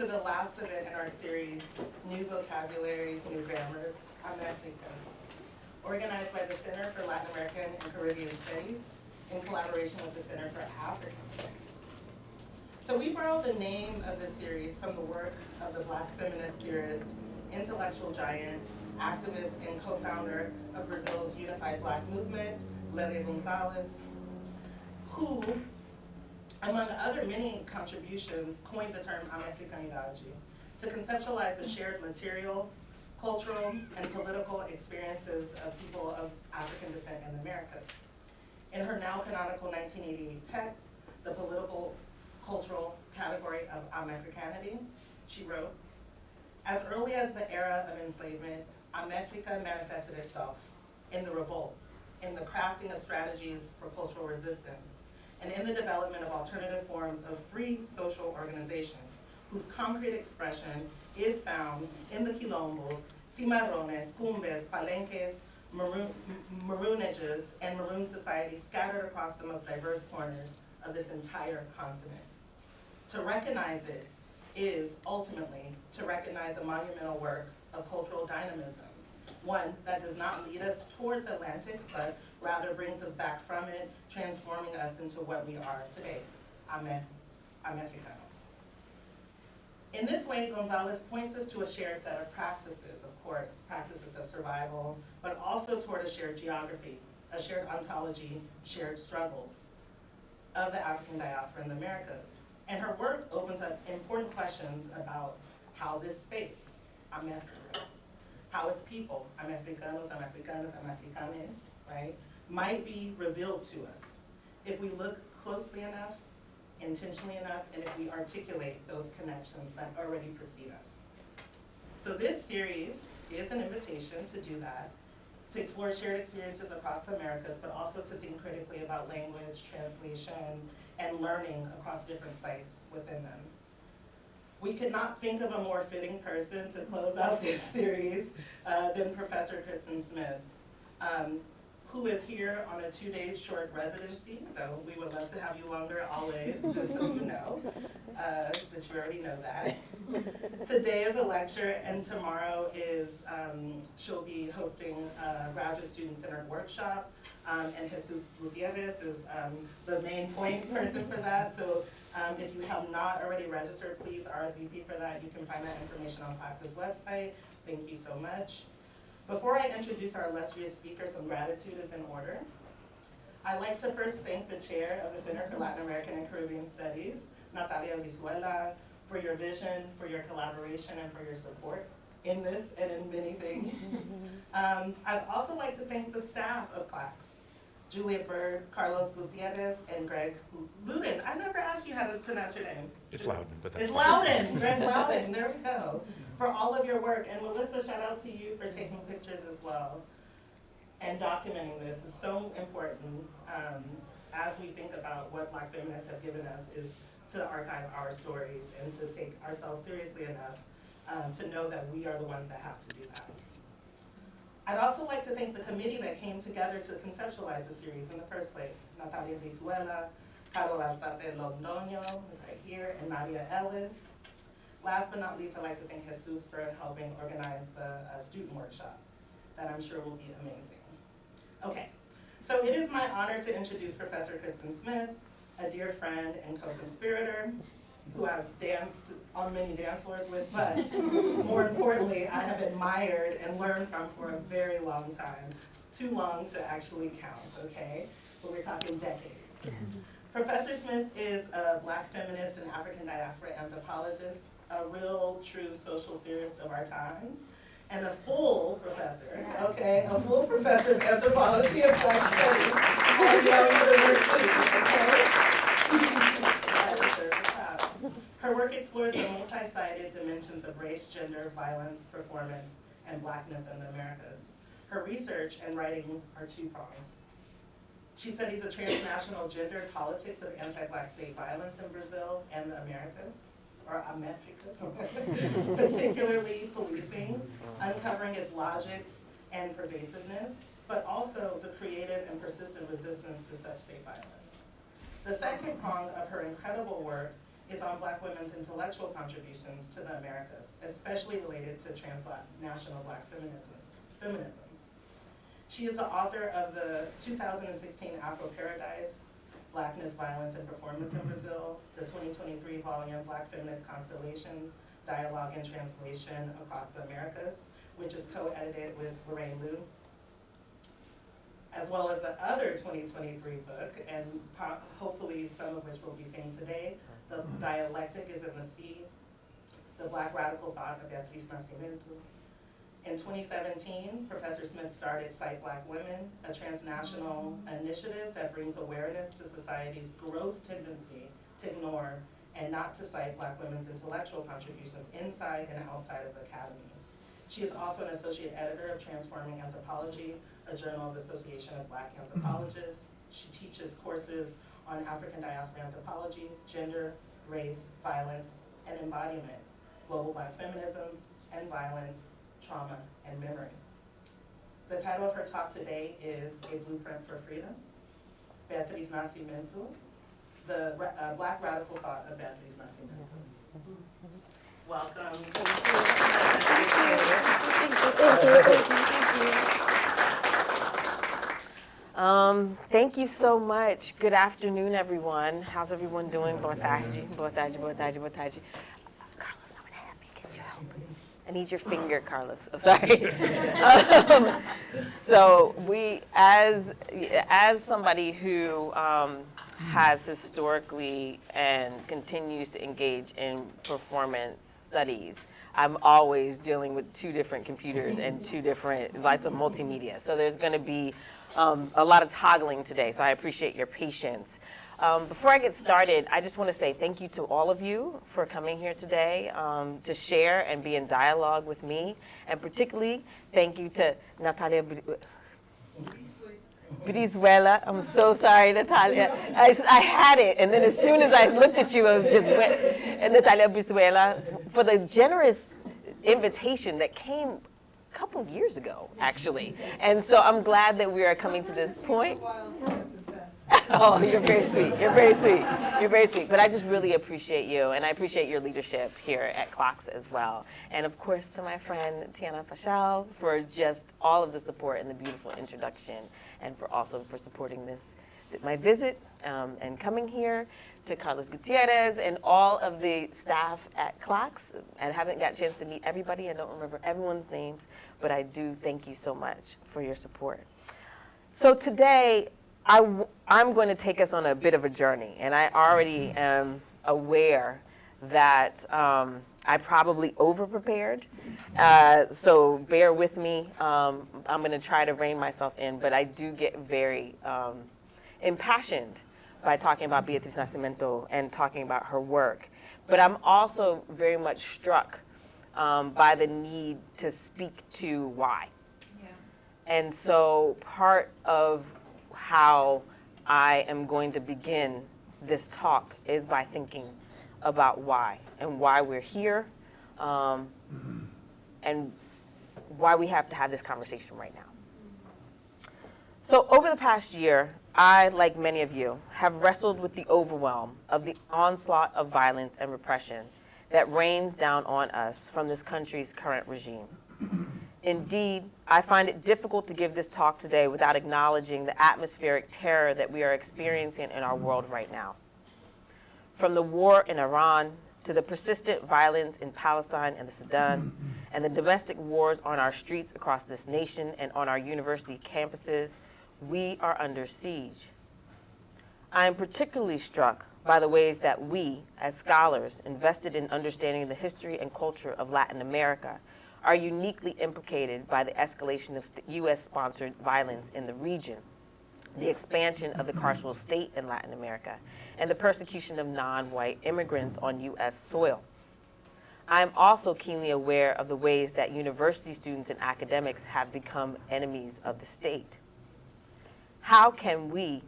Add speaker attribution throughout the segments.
Speaker 1: to the last event in our series, New Vocabularies, New Grammars, América, organized by the Center for Latin American and Caribbean Studies in collaboration with the Center for African Studies. So we borrowed the name of this series from the work of the Black feminist theorist, intellectual giant, activist, and co-founder of Brazil's Unified Black Movement, Lélia Gonzalez, who, among other many contributions, coined the term Americanidade to conceptualize the shared material, cultural, and political experiences of people of African descent in the Americas. In her now canonical 1988 text, The Political Cultural Category of Americanity, she wrote, as early as the era of enslavement, America manifested itself in the revolts, in the crafting of strategies for cultural resistance, and in the development of alternative forms of free social organization, whose concrete expression is found in the quilombos, cimarrones, cumbes, palenques, maroonages, and maroon societies scattered across the most diverse corners of this entire continent. To recognize it is ultimately to recognize a monumental work of cultural dynamism, one that does not lead us toward the Atlantic, but rather brings us back from it, transforming us into what we are today, Americanos. In this way, Gonzalez points us to a shared set of practices, of course, practices of survival, but also toward a shared geography, a shared ontology, shared struggles of the African diaspora in the Americas. And her work opens up important questions about how this space, America, how its people, Americanos, Americanas, Americanes, right, might be revealed to us if we look closely enough, intentionally enough, and if we articulate those connections that already precede us. So this series is an invitation to do that, to explore shared experiences across the Americas, but also to think critically about language, translation, and learning across different sites within them. We could not think of a more fitting person to close out this series than Professor Kristen Smith, who is here on a 2-day short residency, though we would love to have you longer always, just so you know, but you already know that. Today is a lecture, and tomorrow is, she'll be hosting a graduate student-centered workshop, and Jesus Gutierrez is the main point person for that. So if you have not already registered, please RSVP for that. You can find that information on PLACTA's website. Thank you so much. Before I introduce our illustrious speaker, some gratitude is in order. I'd like to first thank the chair of the Center for Latin American and Caribbean Studies, Natalia Brizuela, for your vision, for your collaboration, and for your support in this and in many things. I'd also like to thank the staff of CLACS, Juliet Bird, Carlos Gutierrez, and Greg Loudon. I never asked you how to pronounce your name.
Speaker 2: It's Loudon, but that's
Speaker 1: It's
Speaker 2: fine.
Speaker 1: Loudon, Greg Loudon, there we go. For all of your work, and Melissa, shout out to you for taking pictures as well. And documenting this is so important as we think about what Black feminists have given us, is to archive our stories and to take ourselves seriously enough to know that we are the ones that have to do that. I'd also like to thank the committee that came together to conceptualize the series in the first place. Natalia Brizuela, Carol Alzate Londoño, right here, and Nadia Ellis. Last but not least, I'd like to thank Jesus for helping organize the student workshop that I'm sure will be amazing. Okay, so it is my honor to introduce Professor Kristen Smith, a dear friend and co-conspirator who I've danced on many dance floors with, but more importantly, I have admired and learned from for a very long time. Too long to actually count, okay? But we're talking decades. Professor Smith is a Black feminist and African diaspora anthropologist, a real, true social theorist of our times, and a full professor, okay, a full professor of anthropology and Black studies at Yale University, okay? Her work explores the multi-sided dimensions of race, gender, violence, performance, and Blackness in the Americas. Her research and writing are two-pronged. She studies the transnational gendered politics of anti-Black state violence in Brazil and the Americas, or Americas, particularly policing, uncovering its logics and pervasiveness, but also the creative and persistent resistance to such state violence. The second prong of her incredible work is on Black women's intellectual contributions to the Americas, especially related to transnational Black feminisms. She is the author of the 2016 Afro Paradise, Blackness, Violence, and Performance in Brazil, the 2023 volume Black Feminist Constellations, Dialogue and Translation Across the Americas, which is co-edited with Lorraine Liu, as well as the other 2023 book, and hopefully some of which we'll be seeing today, The Dialectic is in the Sea, The Black Radical Thought of Beatriz Nascimento. In 2017, Professor Smith started Cite Black Women, a transnational initiative that brings awareness to society's gross tendency to ignore and not to cite Black women's intellectual contributions inside and outside of the academy. She is also an associate editor of Transforming Anthropology, a journal of the Association of Black Anthropologists. She teaches courses on African diaspora anthropology, gender, race, violence, and embodiment, global Black feminisms and violence, trauma, and memory. The title of her talk today is A Blueprint for Freedom, Beatriz Nascimento, the Black Radical Thought of Beatriz Nascimento. Welcome.
Speaker 2: Thank you so much. Good afternoon, everyone. How's everyone doing? Boa tarde, boa tarde, boa tarde, boa tarde. Carlos, I'm gonna have you get your help. I need your finger, Carlos. Oh, sorry. So we, as somebody who has historically and continues to engage in performance studies, I'm always dealing with two different computers and two different lots of multimedia. So there's going to be a lot of toggling today, so I appreciate your patience. Before I get started, I just want to say thank you to all of you for coming here today to share and be in dialogue with me, and particularly thank you to Natalia Brizuela. I'm so sorry, Natalia. I had it, and then as soon as I looked at you, I was just went. And Natalia Brizuela for the generous invitation that came a couple years ago, actually. And so I'm glad that we are coming to this point. Oh, you're very sweet. You're very sweet. You're very sweet. But I just really appreciate you, and I appreciate your leadership here at CLOCS as well. And of course, to my friend Tiana Pachal for just all of the support and the beautiful introduction, and for supporting my visit and coming here. To Carlos Gutierrez and all of the staff at CLOCS. I haven't got a chance to meet everybody. I don't remember everyone's names, but I do thank you so much for your support. So today, I'm going to take us on a bit of a journey, and I already am aware that I probably over-prepared, so bear with me. I'm going to try to rein myself in, but I do get very impassioned by talking about Beatriz Nascimento and talking about her work. But I'm also very much struck by the need to speak to why. Yeah. And so part of how I am going to begin this talk is by thinking about why, and why we're here, and why we have to have this conversation right now. So over the past year, I, like many of you, have wrestled with the overwhelm of the onslaught of violence and repression that rains down on us from this country's current regime. Indeed, I find it difficult to give this talk today without acknowledging the atmospheric terror that we are experiencing in our world right now. From the war in Iran to the persistent violence in Palestine and the Sudan, and the domestic wars on our streets across this nation and on our university campuses, we are under siege. I am particularly struck by the ways that we, as scholars invested in understanding the history and culture of Latin America, are uniquely implicated by the escalation of U.S.-sponsored violence in the region, the expansion of the carceral state in Latin America, and the persecution of non-white immigrants on U.S. soil. I am also keenly aware of the ways that university students and academics have become enemies of the state. How can we,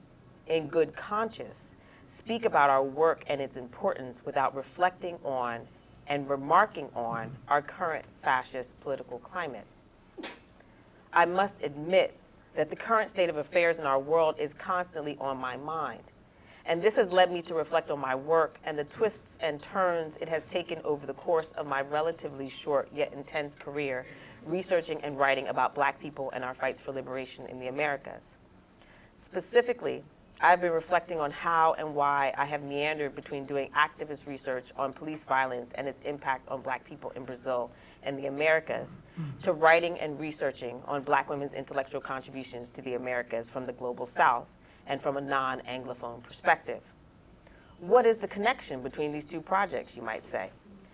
Speaker 2: in good conscience, speak about our work and its importance without reflecting on and remarking on our current fascist political climate? I must admit that the current state of affairs in our world is constantly on my mind, And this has led me to reflect on my work and the twists and turns it has taken over the course of my relatively short yet intense career researching and writing about Black people and our fights for liberation in the Americas. Specifically, I've been reflecting on how and why I have meandered between doing activist research on police violence and its impact on Black people in Brazil and the Americas, to writing and researching on Black women's intellectual contributions to the Americas from the Global South and from a non-Anglophone perspective. What is the connection between these two projects, you might say?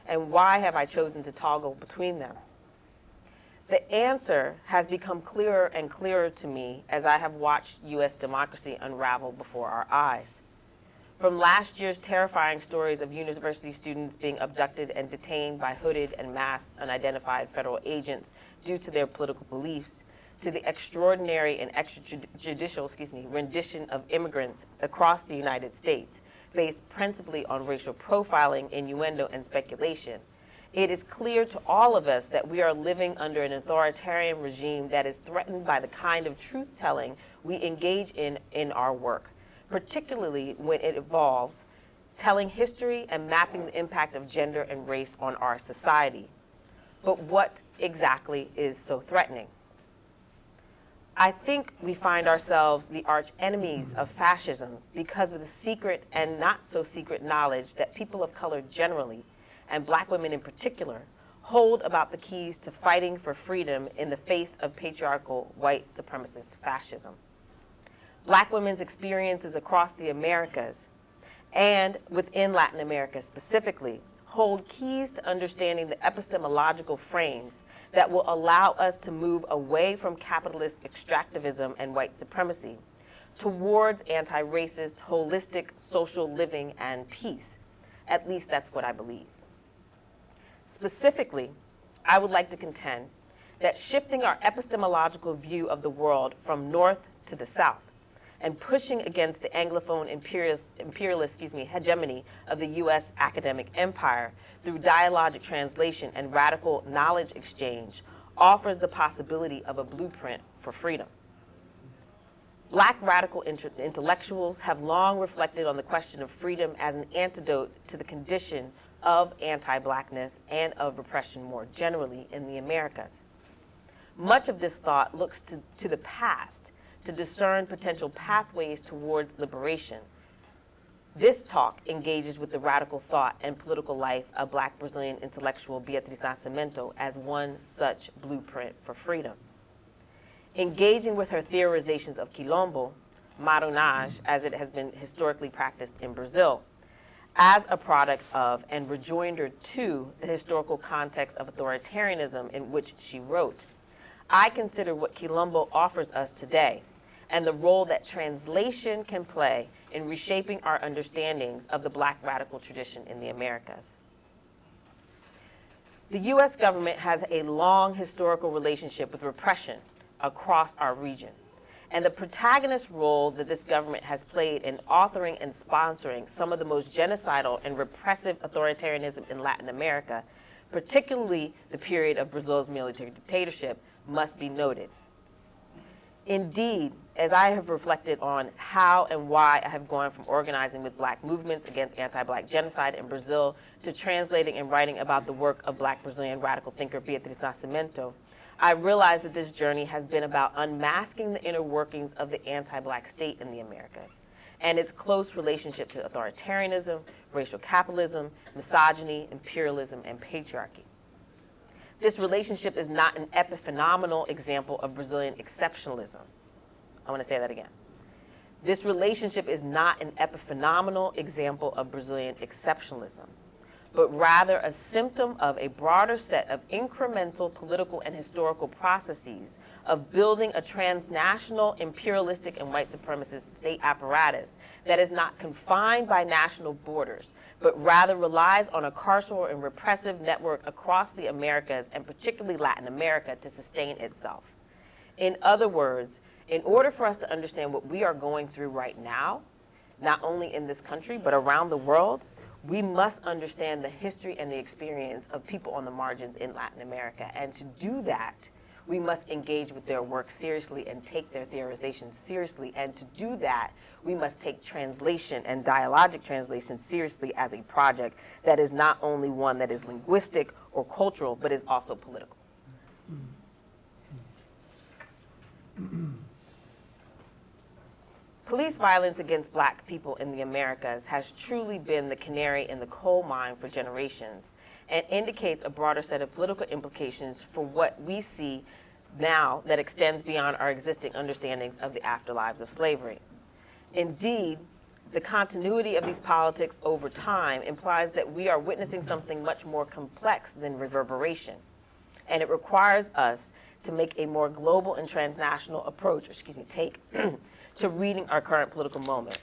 Speaker 2: And why have I chosen to toggle between them? The answer has become clearer and clearer to me as I have watched U.S. democracy unravel before our eyes. From last year's terrifying stories of university students being abducted and detained by hooded and masked unidentified federal agents due to their political beliefs, to the extraordinary and extrajudicial, rendition of immigrants across the United States, based principally on racial profiling, innuendo, and speculation, it is clear to all of us that we are living under an authoritarian regime that is threatened by the kind of truth-telling we engage in our work, particularly when it involves telling history and mapping the impact of gender and race on our society. But what exactly is so threatening? I think we find ourselves the arch enemies of fascism because of the secret and not so secret knowledge that people of color generally, and Black women in particular, hold about the keys to fighting for freedom in the face of patriarchal white supremacist fascism. Black women's experiences across the Americas, and within Latin America specifically, hold keys to understanding the epistemological frames that will allow us to move away from capitalist extractivism and white supremacy towards anti-racist, holistic social living and peace. At least that's what I believe. Specifically, I would like to contend that shifting our epistemological view of the world from north to the south and pushing against the Anglophone imperialist hegemony of the U.S. academic empire through dialogic translation and radical knowledge exchange offers the possibility of a blueprint for freedom. Black radical intellectuals have long reflected on the question of freedom as an antidote to the condition of anti-Blackness and of repression more generally in the Americas. Much of this thought looks to the past to discern potential pathways towards liberation. This talk engages with the radical thought and political life of Black Brazilian intellectual Beatriz Nascimento as one such blueprint for freedom. Engaging with her theorizations of Quilombo, Marronage, as it has been historically practiced in Brazil, as a product of and rejoinder to the historical context of authoritarianism in which she wrote, I consider what Quilombo offers us today and the role that translation can play in reshaping our understandings of the Black radical tradition in the Americas. The U.S. government has a long historical relationship with repression across our region, and the protagonist role that this government has played in authoring and sponsoring some of the most genocidal and repressive authoritarianism in Latin America, particularly the period of Brazil's military dictatorship, must be noted. Indeed, as I have reflected on how and why I have gone from organizing with Black movements against anti-Black genocide in Brazil to translating and writing about the work of Black Brazilian radical thinker Beatriz Nascimento, I realized that this journey has been about unmasking the inner workings of the anti-Black state in the Americas and its close relationship to authoritarianism, racial capitalism, misogyny, imperialism, and patriarchy. This relationship is not an epiphenomenal example of Brazilian exceptionalism. I want to say that again. This relationship is not an epiphenomenal example of Brazilian exceptionalism, but rather a symptom of a broader set of incremental political and historical processes of building a transnational imperialistic and white supremacist state apparatus that is not confined by national borders, but rather relies on a carceral and repressive network across the Americas and particularly Latin America to sustain itself. In other words, in order for us to understand what we are going through right now, not only in this country, but around the world, we must understand the history and the experience of people on the margins in Latin America. And to do that, we must engage with their work seriously and take their theorization seriously. And to do that, we must take translation and dialogic translation seriously as a project that is not only one that is linguistic or cultural, but is also political. Police violence against Black people in the Americas has truly been the canary in the coal mine for generations, and indicates a broader set of political implications for what we see now that extends beyond our existing understandings of the afterlives of slavery. Indeed, the continuity of these politics over time implies that we are witnessing something much more complex than reverberation, and it requires us to make a more global and transnational approach, to reading our current political moment.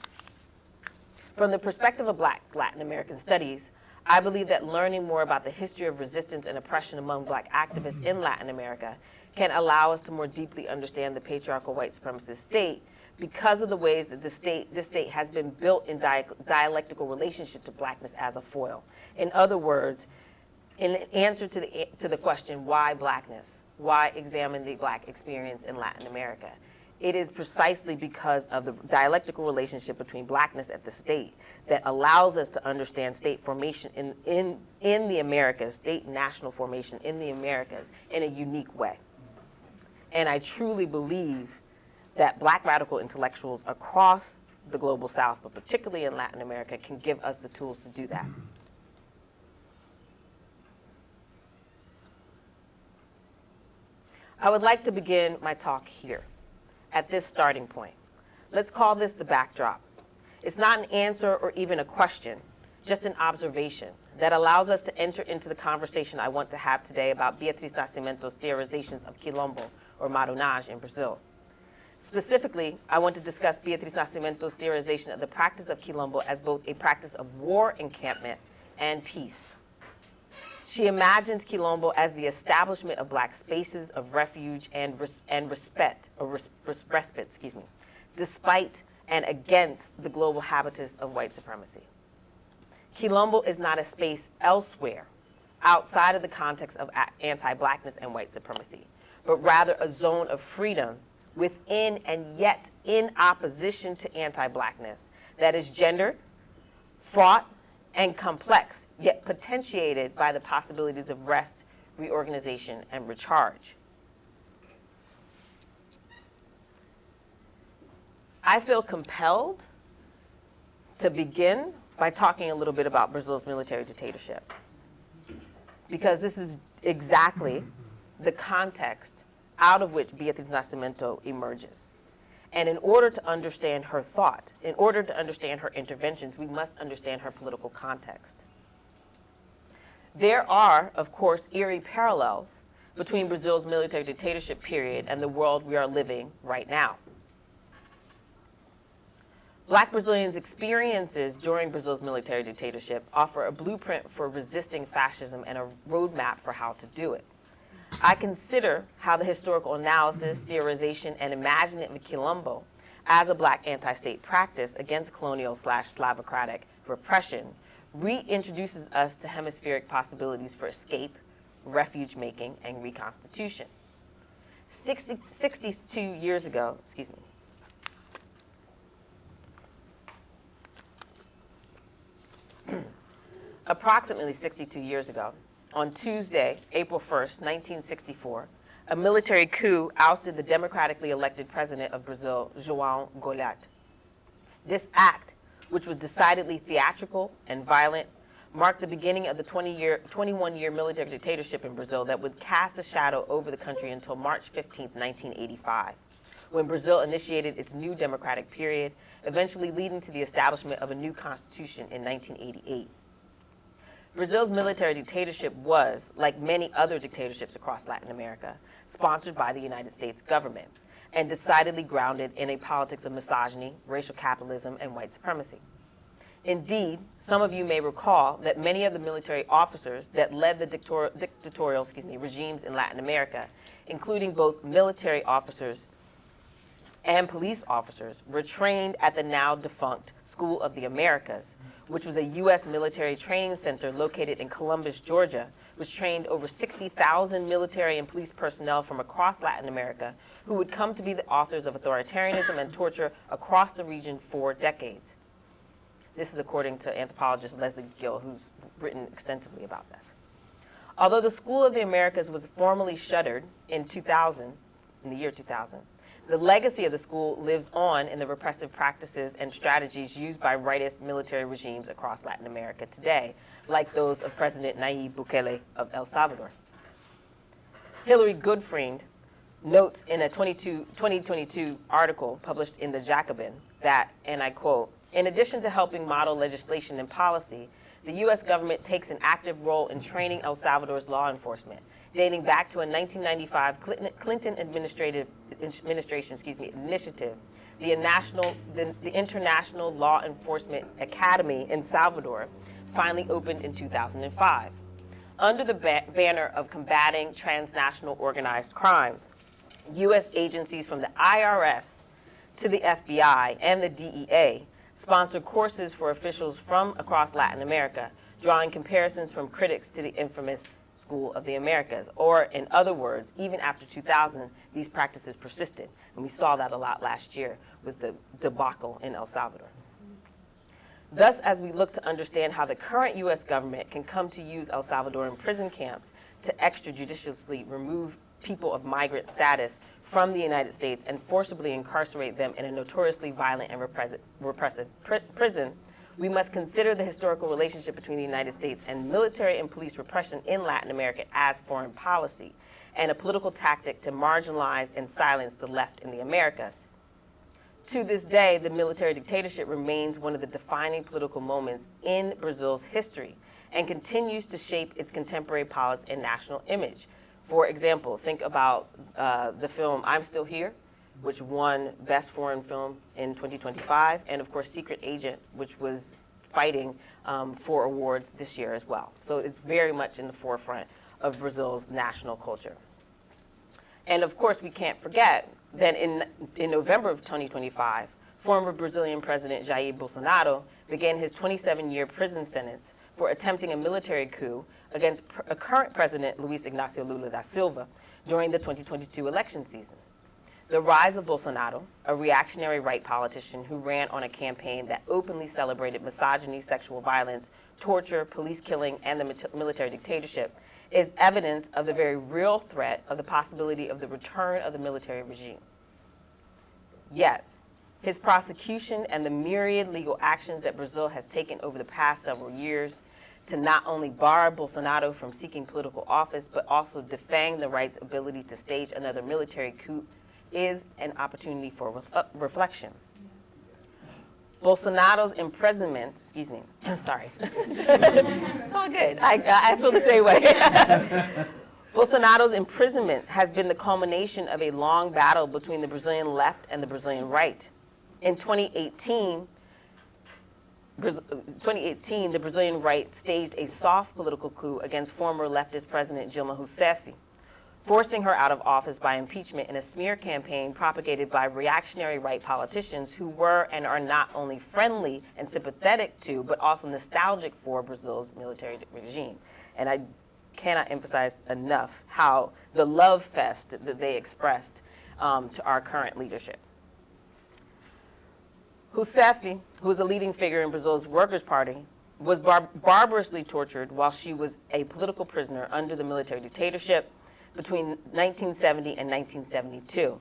Speaker 2: From the perspective of Black Latin American studies, I believe that learning more about the history of resistance and oppression among Black activists in Latin America can allow us to more deeply understand the patriarchal white supremacist state because of the ways that this state has been built in dialectical relationship to Blackness as a foil. In other words, in answer to the question, why Blackness? Why examine the Black experience in Latin America? It is precisely because of the dialectical relationship between Blackness at the state that allows us to understand state formation in the Americas, state and national formation in the Americas in a unique way. And I truly believe that Black radical intellectuals across the global South, but particularly in Latin America, can give us the tools to do that. I would like to begin my talk here, at this starting point. Let's call this the backdrop. It's not an answer or even a question, just an observation that allows us to enter into the conversation I want to have today about Beatriz Nascimento's theorizations of Quilombo, or Marronage in Brazil. Specifically, I want to discuss Beatriz Nascimento's theorization of the practice of Quilombo as both a practice of war encampment and peace. She imagines Quilombo as the establishment of Black spaces of refuge and respite, despite and against the global habitus of white supremacy. Quilombo is not a space elsewhere, outside of the context of anti-Blackness and white supremacy, but rather a zone of freedom within and yet in opposition to anti-Blackness that is gendered, fraught, and complex, yet potentiated by the possibilities of rest, reorganization, and recharge. I feel compelled to begin by talking a little bit about Brazil's military dictatorship, because this is exactly the context out of which Beatriz Nascimento emerges. And in order to understand her thought, in order to understand her interventions, we must understand her political context. There are, of course, eerie parallels between Brazil's military dictatorship period and the world we are living right now. Black Brazilians' experiences during Brazil's military dictatorship offer a blueprint for resisting fascism and a roadmap for how to do it. I consider how the historical analysis, theorization, and imagining of Quilombo as a Black anti-state practice against colonial/Slavocratic repression reintroduces us to hemispheric possibilities for escape, refuge-making, and reconstitution. 62 years ago, approximately 62 years ago, on Tuesday, April 1st, 1964, a military coup ousted the democratically elected president of Brazil, João Goulart. This act, which was decidedly theatrical and violent, marked the beginning of the 21-year military dictatorship in Brazil that would cast a shadow over the country until March 15th, 1985, when Brazil initiated its new democratic period, eventually leading to the establishment of a new constitution in 1988. Brazil's military dictatorship was, like many other dictatorships across Latin America, sponsored by the United States government and decidedly grounded in a politics of misogyny, racial capitalism, and white supremacy. Indeed, some of you may recall that many of the military officers that led the dictatorial regimes in Latin America, including both military officers and police officers were trained at the now defunct School of the Americas, which was a U.S. military training center located in Columbus, Georgia, which trained over 60,000 military and police personnel from across Latin America who would come to be the authors of authoritarianism and torture across the region for decades. This is according to anthropologist Leslie Gill, who's written extensively about this. Although the School of the Americas was formally shuttered in the year 2000, the legacy of the school lives on in the repressive practices and strategies used by rightist military regimes across Latin America today, like those of President Nayib Bukele of El Salvador. Hillary Goodfriend notes in a 2022 article published in The Jacobin that, and I quote, "In addition to helping model legislation and policy, the U.S. government takes an active role in training El Salvador's law enforcement, dating back to a 1995 Clinton administration initiative. The International Law Enforcement Academy in Salvador finally opened in 2005. Under the banner of combating transnational organized crime, U.S. agencies from the IRS to the FBI and the DEA sponsor courses for officials from across Latin America, drawing comparisons from critics to the infamous School of the Americas. Or in other words, even after 2000, these practices persisted. And we saw that a lot last year with the debacle in El Salvador. Thus, as we look to understand how the current U.S. government can come to use El Salvadoran prison camps to extrajudicially remove people of migrant status from the United States and forcibly incarcerate them in a notoriously violent and repressive prison, we must consider the historical relationship between the United States and military and police repression in Latin America as foreign policy and a political tactic to marginalize and silence the left in the Americas. To this day, the military dictatorship remains one of the defining political moments in Brazil's history and continues to shape its contemporary politics and national image. For example, think about the film I'm Still Here, which won Best Foreign Film in 2025, and of course Secret Agent, which was fighting for awards this year as well. So it's very much in the forefront of Brazil's national culture. And of course we can't forget that in November of 2025, former Brazilian President Jair Bolsonaro began his 27-year prison sentence for attempting a military coup against current President Luiz Inácio Lula da Silva during the 2022 election season. The rise of Bolsonaro, a reactionary right politician who ran on a campaign that openly celebrated misogyny, sexual violence, torture, police killing, and the military dictatorship, is evidence of the very real threat of the possibility of the return of the military regime. Yet, his prosecution and the myriad legal actions that Brazil has taken over the past several years to not only bar Bolsonaro from seeking political office, but also defang the right's ability to stage another military coup is an opportunity for reflection. Bolsonaro's imprisonment, sorry. It's all good, I feel the same way. Bolsonaro's imprisonment has been the culmination of a long battle between the Brazilian left and the Brazilian right. In 2018, the Brazilian right staged a soft political coup against former leftist President Dilma Rousseff, forcing her out of office by impeachment in a smear campaign propagated by reactionary right politicians who were and are not only friendly and sympathetic to, but also nostalgic for Brazil's military regime. And I cannot emphasize enough how the love fest that they expressed to our current leadership. Rousseff, who is a leading figure in Brazil's Workers' Party, was barbarously tortured while she was a political prisoner under the military dictatorship between 1970 and 1972,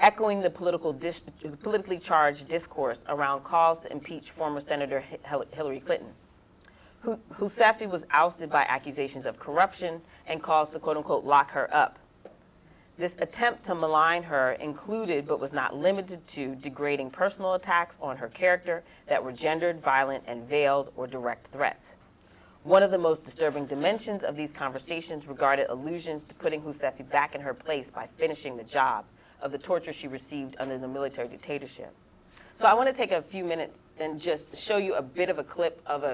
Speaker 2: echoing the politically charged discourse around calls to impeach former Senator Hillary Clinton. Rousseff was ousted by accusations of corruption and calls to quote-unquote lock her up. This attempt to malign her included, but was not limited to, degrading personal attacks on her character that were gendered, violent, and veiled or direct threats. One of the most disturbing dimensions of these conversations regarded allusions to putting Rousseff back in her place by finishing the job of the torture she received under the military dictatorship. So I want to take a few minutes and just show you a bit of a clip of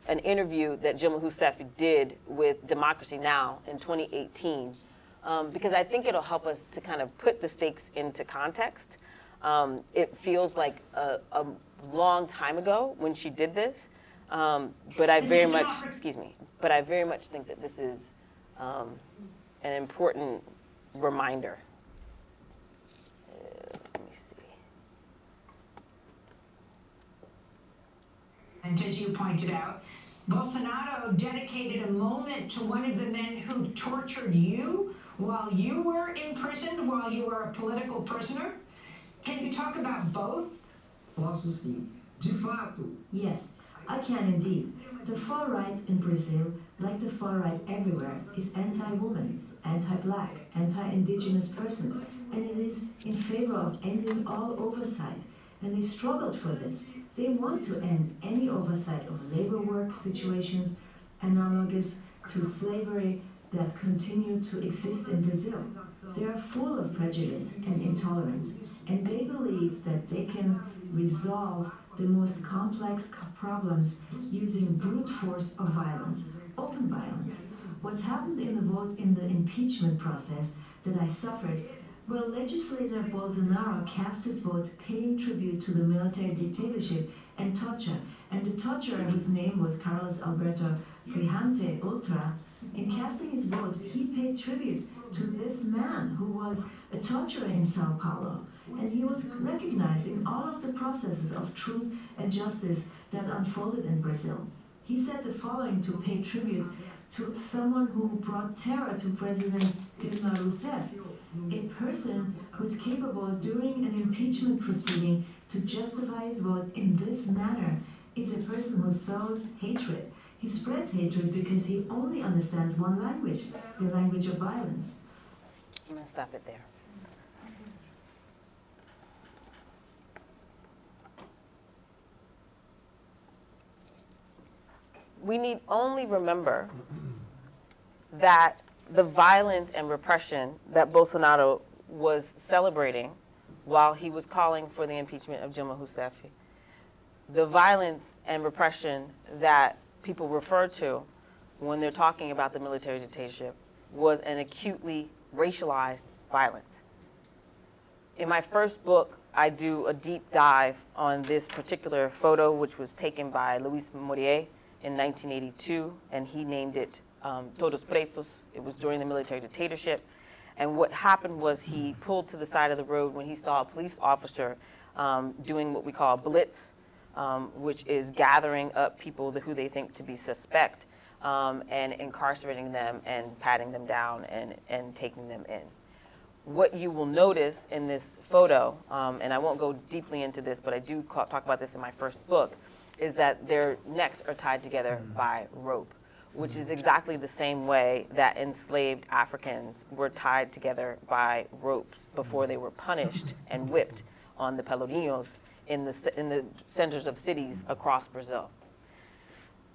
Speaker 2: an interview that Dilma Rousseff did with Democracy Now! In 2018 because I think it'll help us to kind of put the stakes into context. It feels like a long time ago when she did this, but I very much, but I very much think that this is an important reminder. Let me see.
Speaker 3: And as you pointed out, Bolsonaro dedicated a moment to one of the men who tortured you while you were imprisoned, while you were a political prisoner. Can you talk about both?
Speaker 4: Posso sim. De fato,
Speaker 5: Yes, I can indeed. The far right in Brazil, like the far right everywhere, is anti-woman, anti-black, anti-indigenous persons, and it is in favor of ending all oversight. And they struggled for this. They want to end any oversight of labor work situations analogous to slavery that continue to exist in Brazil. They are full of prejudice and intolerance, and they believe that they can resolve the most complex problems using brute force of violence, open violence. What happened in the vote in the impeachment process that I suffered, well, legislator Bolsonaro cast his vote paying tribute to the military dictatorship and torture, and the torturer, whose name was Carlos Alberto Frejante Ultra, in casting his vote, he paid tribute to this man who was a torturer in Sao Paulo. And he was recognized in all of the processes of truth and justice that unfolded in Brazil. He said the following to pay tribute to someone who brought terror to President Dilma Rousseff, a person who is capable during an impeachment proceeding to justify his vote in this manner is a person who sows hatred. He spreads hatred because he only understands one language, the language of violence.
Speaker 2: I'm going to stop it there. We need only remember that the violence and repression that Bolsonaro was celebrating while he was calling for the impeachment of Dilma Rousseff, the violence and repression that people refer to when they're talking about the military dictatorship was an acutely racialized violence. In my first book, I do a deep dive on this particular photo, which was taken by Luis Muriel in 1982, and he named it Todos Pretos. It was during the military dictatorship. And what happened was he pulled to the side of the road when he saw a police officer doing what we call a blitz, which is gathering up people who they think to be suspect and incarcerating them and patting them down and taking them in. What you will notice in this photo, and I won't go deeply into this, but I do talk about this in my first book, is that their necks are tied together by rope, which is exactly the same way that enslaved Africans were tied together by ropes before they were punished and whipped on the Pelourinhos in the centers of cities across Brazil.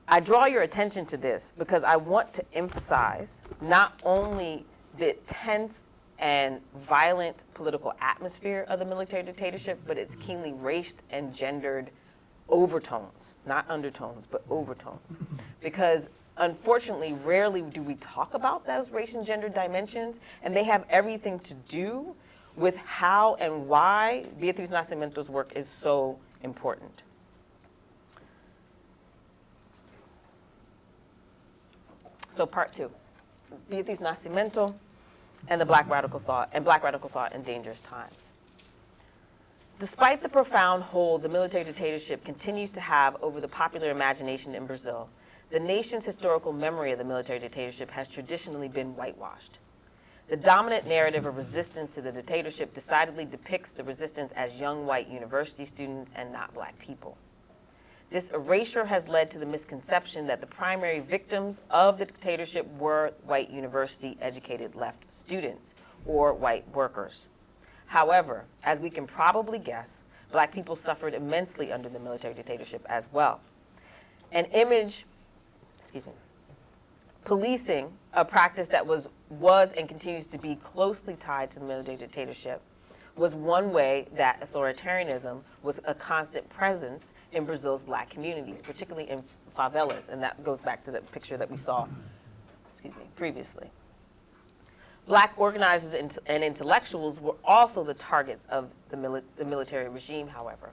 Speaker 2: I draw your attention to this because I want to emphasize not only the tense and violent political atmosphere of the military dictatorship, but its keenly raced and gendered overtones, not undertones, but overtones. Because unfortunately, rarely do we talk about those race and gender dimensions, and they have everything to do with how and why Beatriz Nascimento's work is so important. So part 2, Beatriz Nascimento and the Black radical thought in dangerous times. Despite the profound hold the military dictatorship continues to have over the popular imagination in Brazil, the nation's historical memory of the military dictatorship has traditionally been whitewashed. The dominant narrative of resistance to the dictatorship decidedly depicts the resistance as young white university students and not black people. This erasure has led to the misconception that the primary victims of the dictatorship were white university-educated left students or white workers. However, as we can probably guess, black people suffered immensely under the military dictatorship as well. Policing, a practice that was and continues to be closely tied to the military dictatorship, was one way that authoritarianism was a constant presence in Brazil's black communities, particularly in favelas, and that goes back to the picture that we saw previously. Black organizers and intellectuals were also the targets of the military regime, however.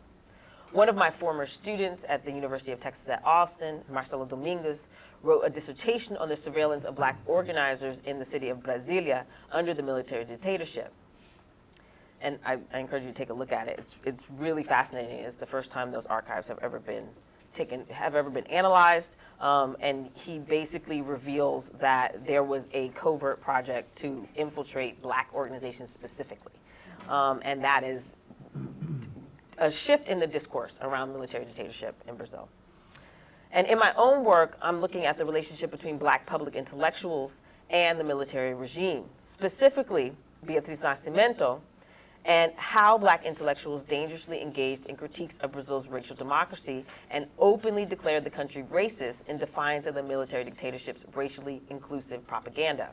Speaker 2: One of my former students at the University of Texas at Austin, Marcelo Dominguez, wrote a dissertation on the surveillance of Black organizers in the city of Brasilia under the military dictatorship. And I encourage you to take a look at it. It's really fascinating. It's the first time those archives have ever been analyzed. And he basically reveals that there was a covert project to infiltrate Black organizations specifically. And that is a shift in the discourse around military dictatorship in Brazil. And in my own work, I'm looking at the relationship between Black public intellectuals and the military regime, specifically Beatriz Nascimento, and how Black intellectuals dangerously engaged in critiques of Brazil's racial democracy and openly declared the country racist in defiance of the military dictatorship's racially inclusive propaganda.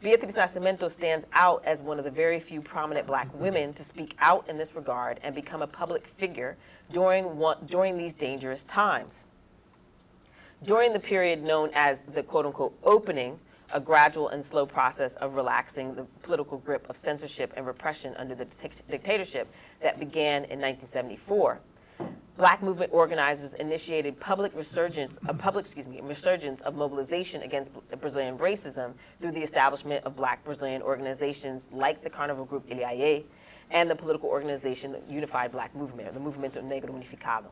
Speaker 2: Beatriz Nascimento stands out as one of the very few prominent Black women to speak out in this regard and become a public figure during these dangerous times. During the period known as the quote-unquote opening, a gradual and slow process of relaxing the political grip of censorship and repression under the dictatorship that began in 1974, Black movement organizers initiated resurgence of mobilization against Brazilian racism through the establishment of Black Brazilian organizations like the Carnival Group Ilhaé and the political organization the Unified Black Movement, the Movimento Negro Unificado.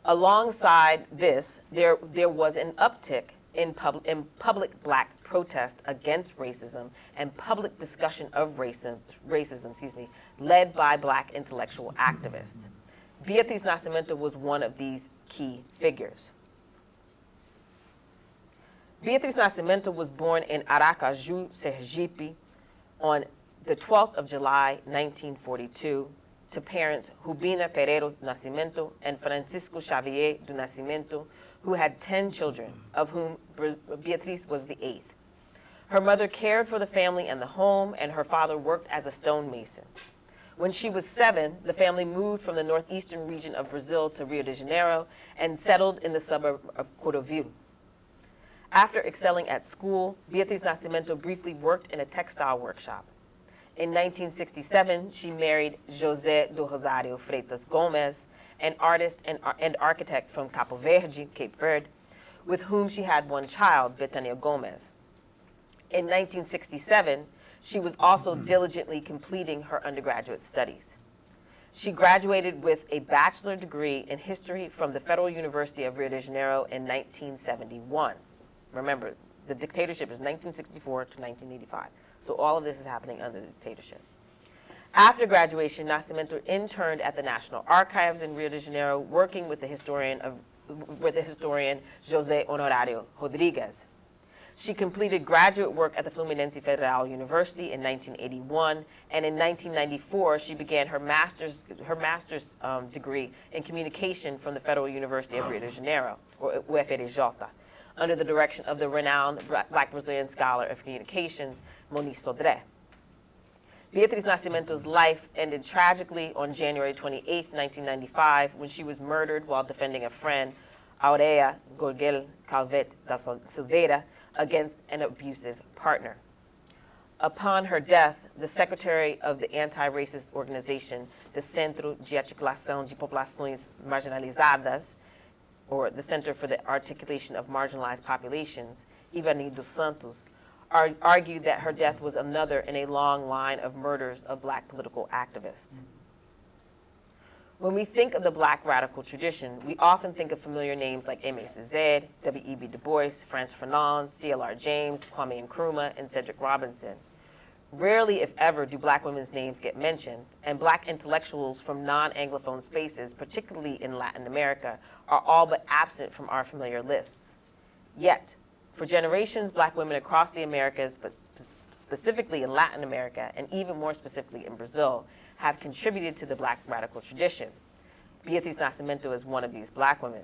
Speaker 2: Alongside this, there was an uptick in public Black protest against racism and public discussion of racism, led by Black intellectual activists. Beatriz Nascimento was one of these key figures. Beatriz Nascimento was born in Aracaju, Sergipe, on the 12th of July, 1942, to parents Rubina Pereira Nascimento and Francisco Xavier do Nascimento, who had 10 children, of whom Beatriz was the 8th. Her mother cared for the family and the home, and her father worked as a stonemason. When she was 7, the family moved from the northeastern region of Brazil to Rio de Janeiro and settled in the suburb of Cordovil. After excelling at school, Beatriz Nascimento briefly worked in a textile workshop. In 1967, she married José do Rosário Freitas Gomes, an artist and architect from Cabo Verde, Cape Verde, with whom she had one child, Betania Gomes. In 1967, she was also diligently completing her undergraduate studies. She graduated with a bachelor degree in history from the Federal University of Rio de Janeiro in 1971. Remember, the dictatorship is 1964 to 1985. So all of this is happening under the dictatorship. After graduation, Nascimento interned at the National Archives in Rio de Janeiro, working with the historian José Honorario Rodrigues. She completed graduate work at the Fluminense Federal University in 1981, and in 1994 she began her master's degree in communication from the Federal University of Rio de Janeiro, or UFRJ, under the direction of the renowned Black Brazilian scholar of communications, Moniz Sodré. Beatriz Nascimento's life ended tragically on January 28, 1995, when she was murdered while defending a friend, Aurea Gorgel Calvet da Silveira, against an abusive partner. Upon her death, the secretary of the anti-racist organization, the Centro de Articulação de Populações Marginalizadas, or the Center for the Articulation of Marginalized Populations, Ivani dos Santos, argued that her death was another in a long line of murders of Black political activists. When we think of the Black radical tradition, we often think of familiar names like Aimé Césaire, W.E.B. Du Bois, Frantz Fanon, C.L.R. James, Kwame Nkrumah, and Cedric Robinson. Rarely, if ever, do Black women's names get mentioned, and Black intellectuals from non-Anglophone spaces, particularly in Latin America, are all but absent from our familiar lists. Yet, for generations, Black women across the Americas, but specifically in Latin America, and even more specifically in Brazil, have contributed to the Black radical tradition. Beatriz Nascimento is one of these Black women.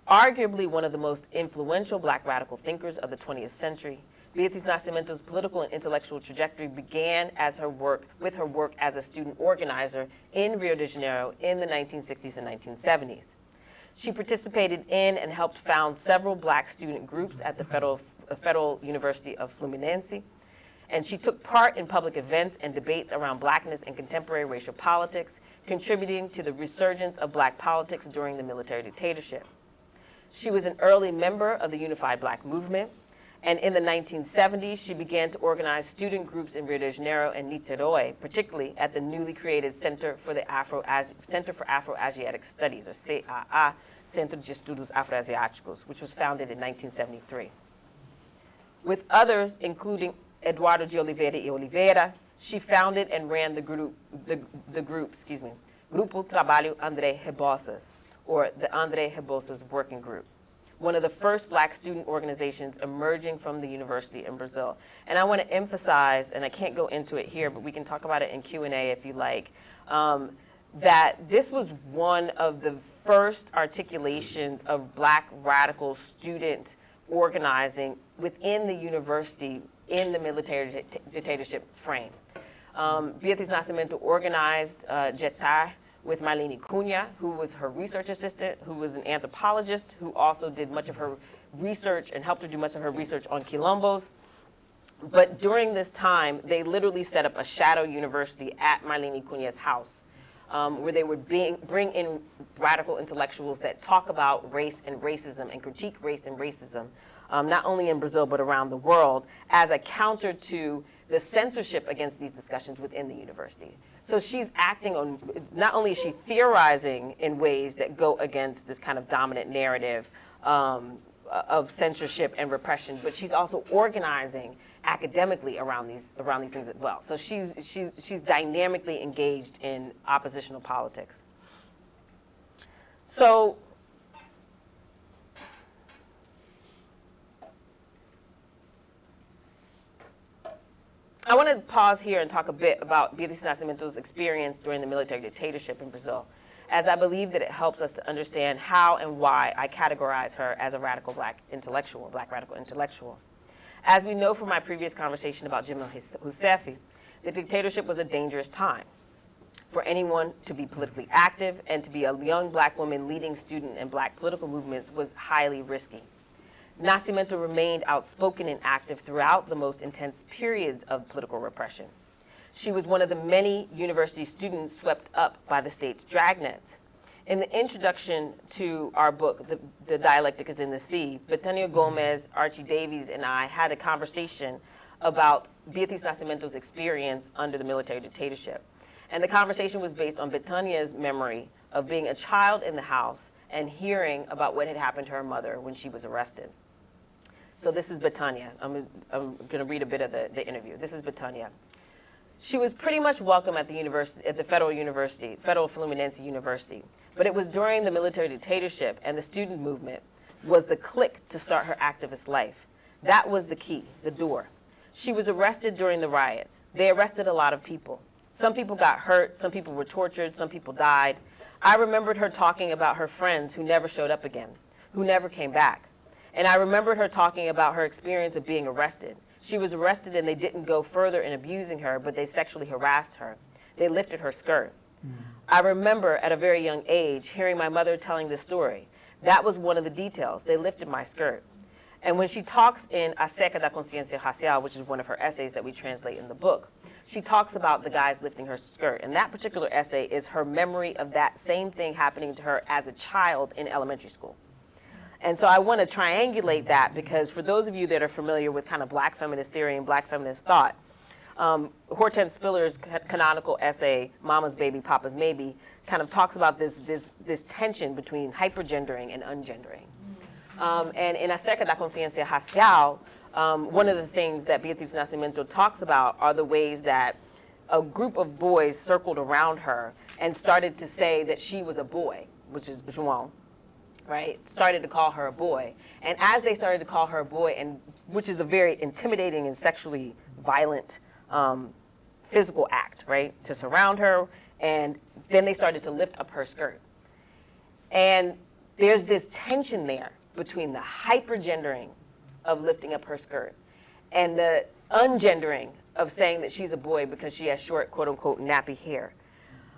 Speaker 2: Arguably one of the most influential Black radical thinkers of the 20th century, Beatriz Nascimento's political and intellectual trajectory began with her work as a student organizer in Rio de Janeiro in the 1960s and 1970s. She participated in and helped found several black student groups at the Federal University of Fluminense, and she took part in public events and debates around blackness and contemporary racial politics, contributing to the resurgence of black politics during the military dictatorship. She was an early member of the Unified Black Movement, and in the 1970s, she began to organize student groups in Rio de Janeiro and Niterói, particularly at the newly created Center for Afro-Asiatic Studies, or CAA, Centro de Estudos Afroasiáticos, which was founded in 1973. With others, including Eduardo de Oliveira y Oliveira, she founded and ran the group, Grupo Trabalho André Rebouças, or the André Rebouças Working Group, one of the first black student organizations emerging from the university in Brazil. And I want to emphasize, and I can't go into it here, but we can talk about it in Q&A if you like, that this was one of the first articulations of black radical student organizing within the university in the military dictatorship frame. Beatriz Nascimento organized JETAR with Marlene Cunha, who was her research assistant, who was an anthropologist, who also did much of her research and helped her do much of her research on quilombos. But during this time, they literally set up a shadow university at Marlene Cunha's house, where they would bring in radical intellectuals that talk about race and racism and critique race and racism, not only in Brazil but around the world, as a counter to the censorship against these discussions within the university. So she's acting on, not only is she theorizing in ways that go against this kind of dominant narrative of censorship and repression, but she's also organizing academically around these things as well. So she's dynamically engaged in oppositional politics. So I want to pause here and talk a bit about Beatriz Nascimento's experience during the military dictatorship in Brazil, as I believe that it helps us to understand how and why I categorize her as a radical black radical intellectual. As we know from my previous conversation about Dilma Rousseff, the dictatorship was a dangerous time for anyone to be politically active, and to be a young black woman leading student and black political movements was highly risky. Nascimento remained outspoken and active throughout the most intense periods of political repression. She was one of the many university students swept up by the state's dragnets. In the introduction to our book, The Dialectic is in the Sea, Betânia Gomes, Archie Davies, and I had a conversation about Beatriz Nascimento's experience under the military dictatorship. And the conversation was based on Betânia's memory of being a child in the house and hearing about what had happened to her mother when she was arrested. So this is Betânia. I'm going to read a bit of the interview. This is Betânia. She was pretty much welcome at the university, at the Federal Fluminense University. But it was during the military dictatorship and the student movement was the click to start her activist life. That was the key, the door. She was arrested during the riots. They arrested a lot of people. Some people got hurt, some people were tortured, some people died. I remembered her talking about her friends who never showed up again, who never came back. And I remembered her talking about her experience of being arrested. She was arrested and they didn't go further in abusing her, but they sexually harassed her. They lifted her skirt. I remember at a very young age hearing my mother telling this story. That was one of the details. They lifted my skirt. And when she talks in Acerca da Consciência Racial, which is one of her essays that we translate in the book, she talks about the guys lifting her skirt. And that particular essay is her memory of that same thing happening to her as a child in elementary school. And so I want to triangulate that because for those of you that are familiar with kind of black feminist theory and black feminist thought, Hortense Spiller's canonical essay, Mama's Baby, Papa's Maybe, kind of talks about this tension between hypergendering and ungendering. And in Acerca da Consciência Racial, one of the things that Beatriz Nascimento talks about are the ways that a group of boys circled around her and started to say that she was a boy, which is João, right? Started to call her a boy. And as they started to call her a boy, and which is a very intimidating and sexually violent physical act, right? To surround her, and then they started to lift up her skirt. And there's this tension there between the hypergendering of lifting up her skirt and the ungendering of saying that she's a boy because she has short, quote unquote, nappy hair.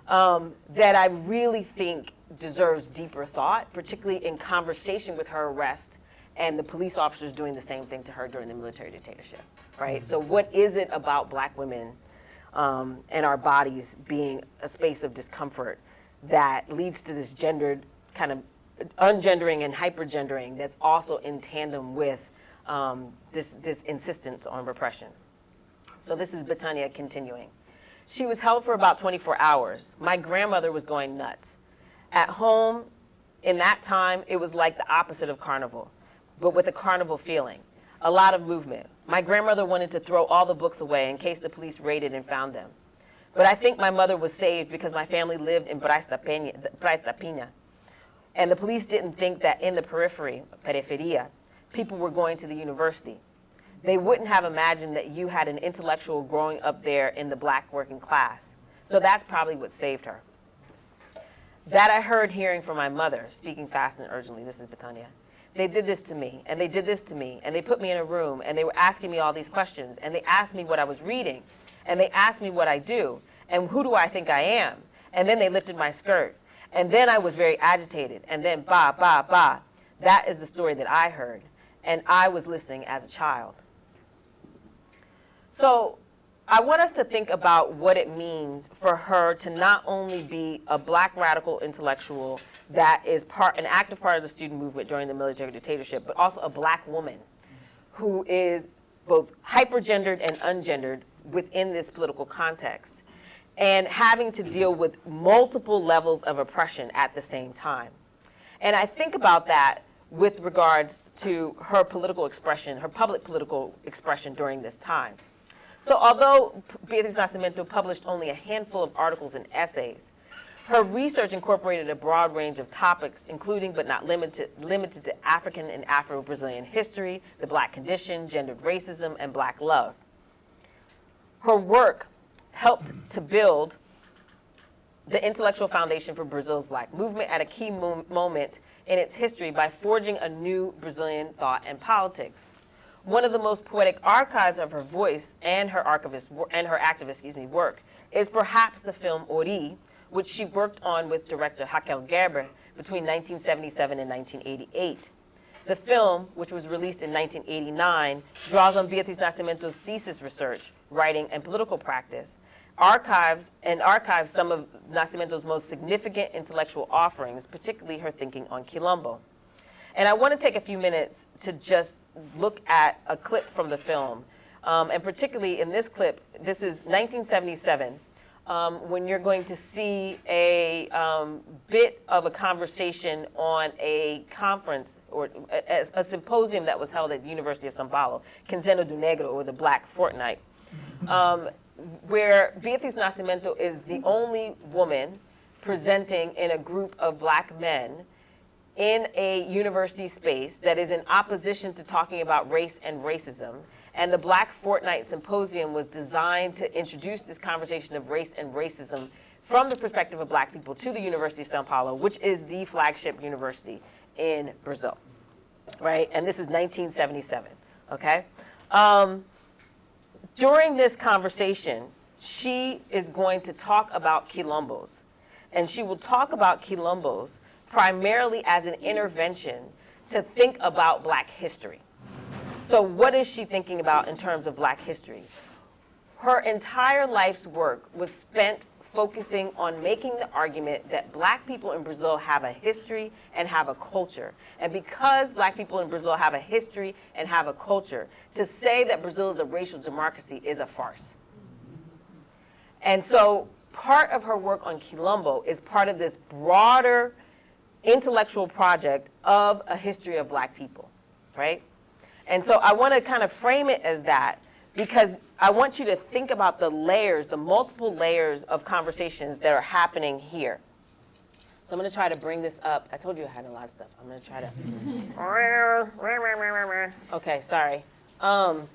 Speaker 2: That I really think deserves deeper thought, particularly in conversation with her arrest and the police officers doing the same thing to her during the military dictatorship, right? So what is it about Black women and our bodies being a space of discomfort that leads to this gendered kind of ungendering and hypergendering that's also in tandem with this insistence on repression? So this is Betania continuing. She was held for about 24 hours. My grandmother was going nuts. At home, in that time, it was like the opposite of carnival, but with a carnival feeling. A lot of movement. My grandmother wanted to throw all the books away in case the police raided and found them. But I think my mother was saved because my family lived in Brais da Pina. And the police didn't think that in the periferia, people were going to the university. They wouldn't have imagined that you had an intellectual growing up there in the Black working class. So that's probably what saved her. That I heard hearing from my mother, speaking fast and urgently. This is Betania. They did this to me, and they did this to me, and they put me in a room, and they were asking me all these questions, and they asked me what I was reading, and they asked me what I do, and who do I think I am? And then they lifted my skirt, and then I was very agitated, and then ba, ba, ba. That is the story that I heard, and I was listening as a child. So I want us to think about what it means for her to not only be a Black radical intellectual that is an active part of the student movement during the military dictatorship, but also a Black woman who is both hypergendered and ungendered within this political context, and having to deal with multiple levels of oppression at the same time. And I think about that with regards to her political expression, her public political expression during this time. So although Beatriz Nascimento published only a handful of articles and essays, her research incorporated a broad range of topics, including but not limited to African and Afro-Brazilian history, the Black condition, gendered racism, and Black love. Her work helped to build the intellectual foundation for Brazil's Black movement at a key moment in its history by forging a new Brazilian thought and politics. One of the most poetic archives of her voice and her activist work is perhaps the film Ori, which she worked on with director Raquel Gerber between 1977 and 1988. The film, which was released in 1989, draws on Beatriz Nascimento's thesis research, writing, and political practice, archives some of Nascimento's most significant intellectual offerings, particularly her thinking on Quilombo. And I want to take a few minutes to just look at a clip from the film. And particularly in this clip, this is 1977, when you're going to see a bit of a conversation on a conference or a symposium that was held at the University of São Paulo, Quinzena do Negro, or the Black Fortnight, where Beatriz Nascimento is the only woman presenting in a group of Black men in a university space that is in opposition to talking about race and racism. And the Black Fortnight Symposium was designed to introduce this conversation of race and racism from the perspective of Black people to the University of São Paulo, which is the flagship university in Brazil, right? And this is 1977, okay? During this conversation, she is going to talk about quilombos, and she will talk about quilombos primarily as an intervention to think about Black history. So what is she thinking about in terms of Black history? Her entire life's work was spent focusing on making the argument that Black people in Brazil have a history and have a culture. And because Black people in Brazil have a history and have a culture, to say that Brazil is a racial democracy is a farce. And so part of her work on Quilombo is part of this broader intellectual project of a history of Black people, right? And so I want to kind of frame it as that because I want you to think about the layers, the multiple layers of conversations that are happening here. So I'm going to try to bring this up. I told you I had a lot of stuff. I'm going to try to... Okay, sorry. I'm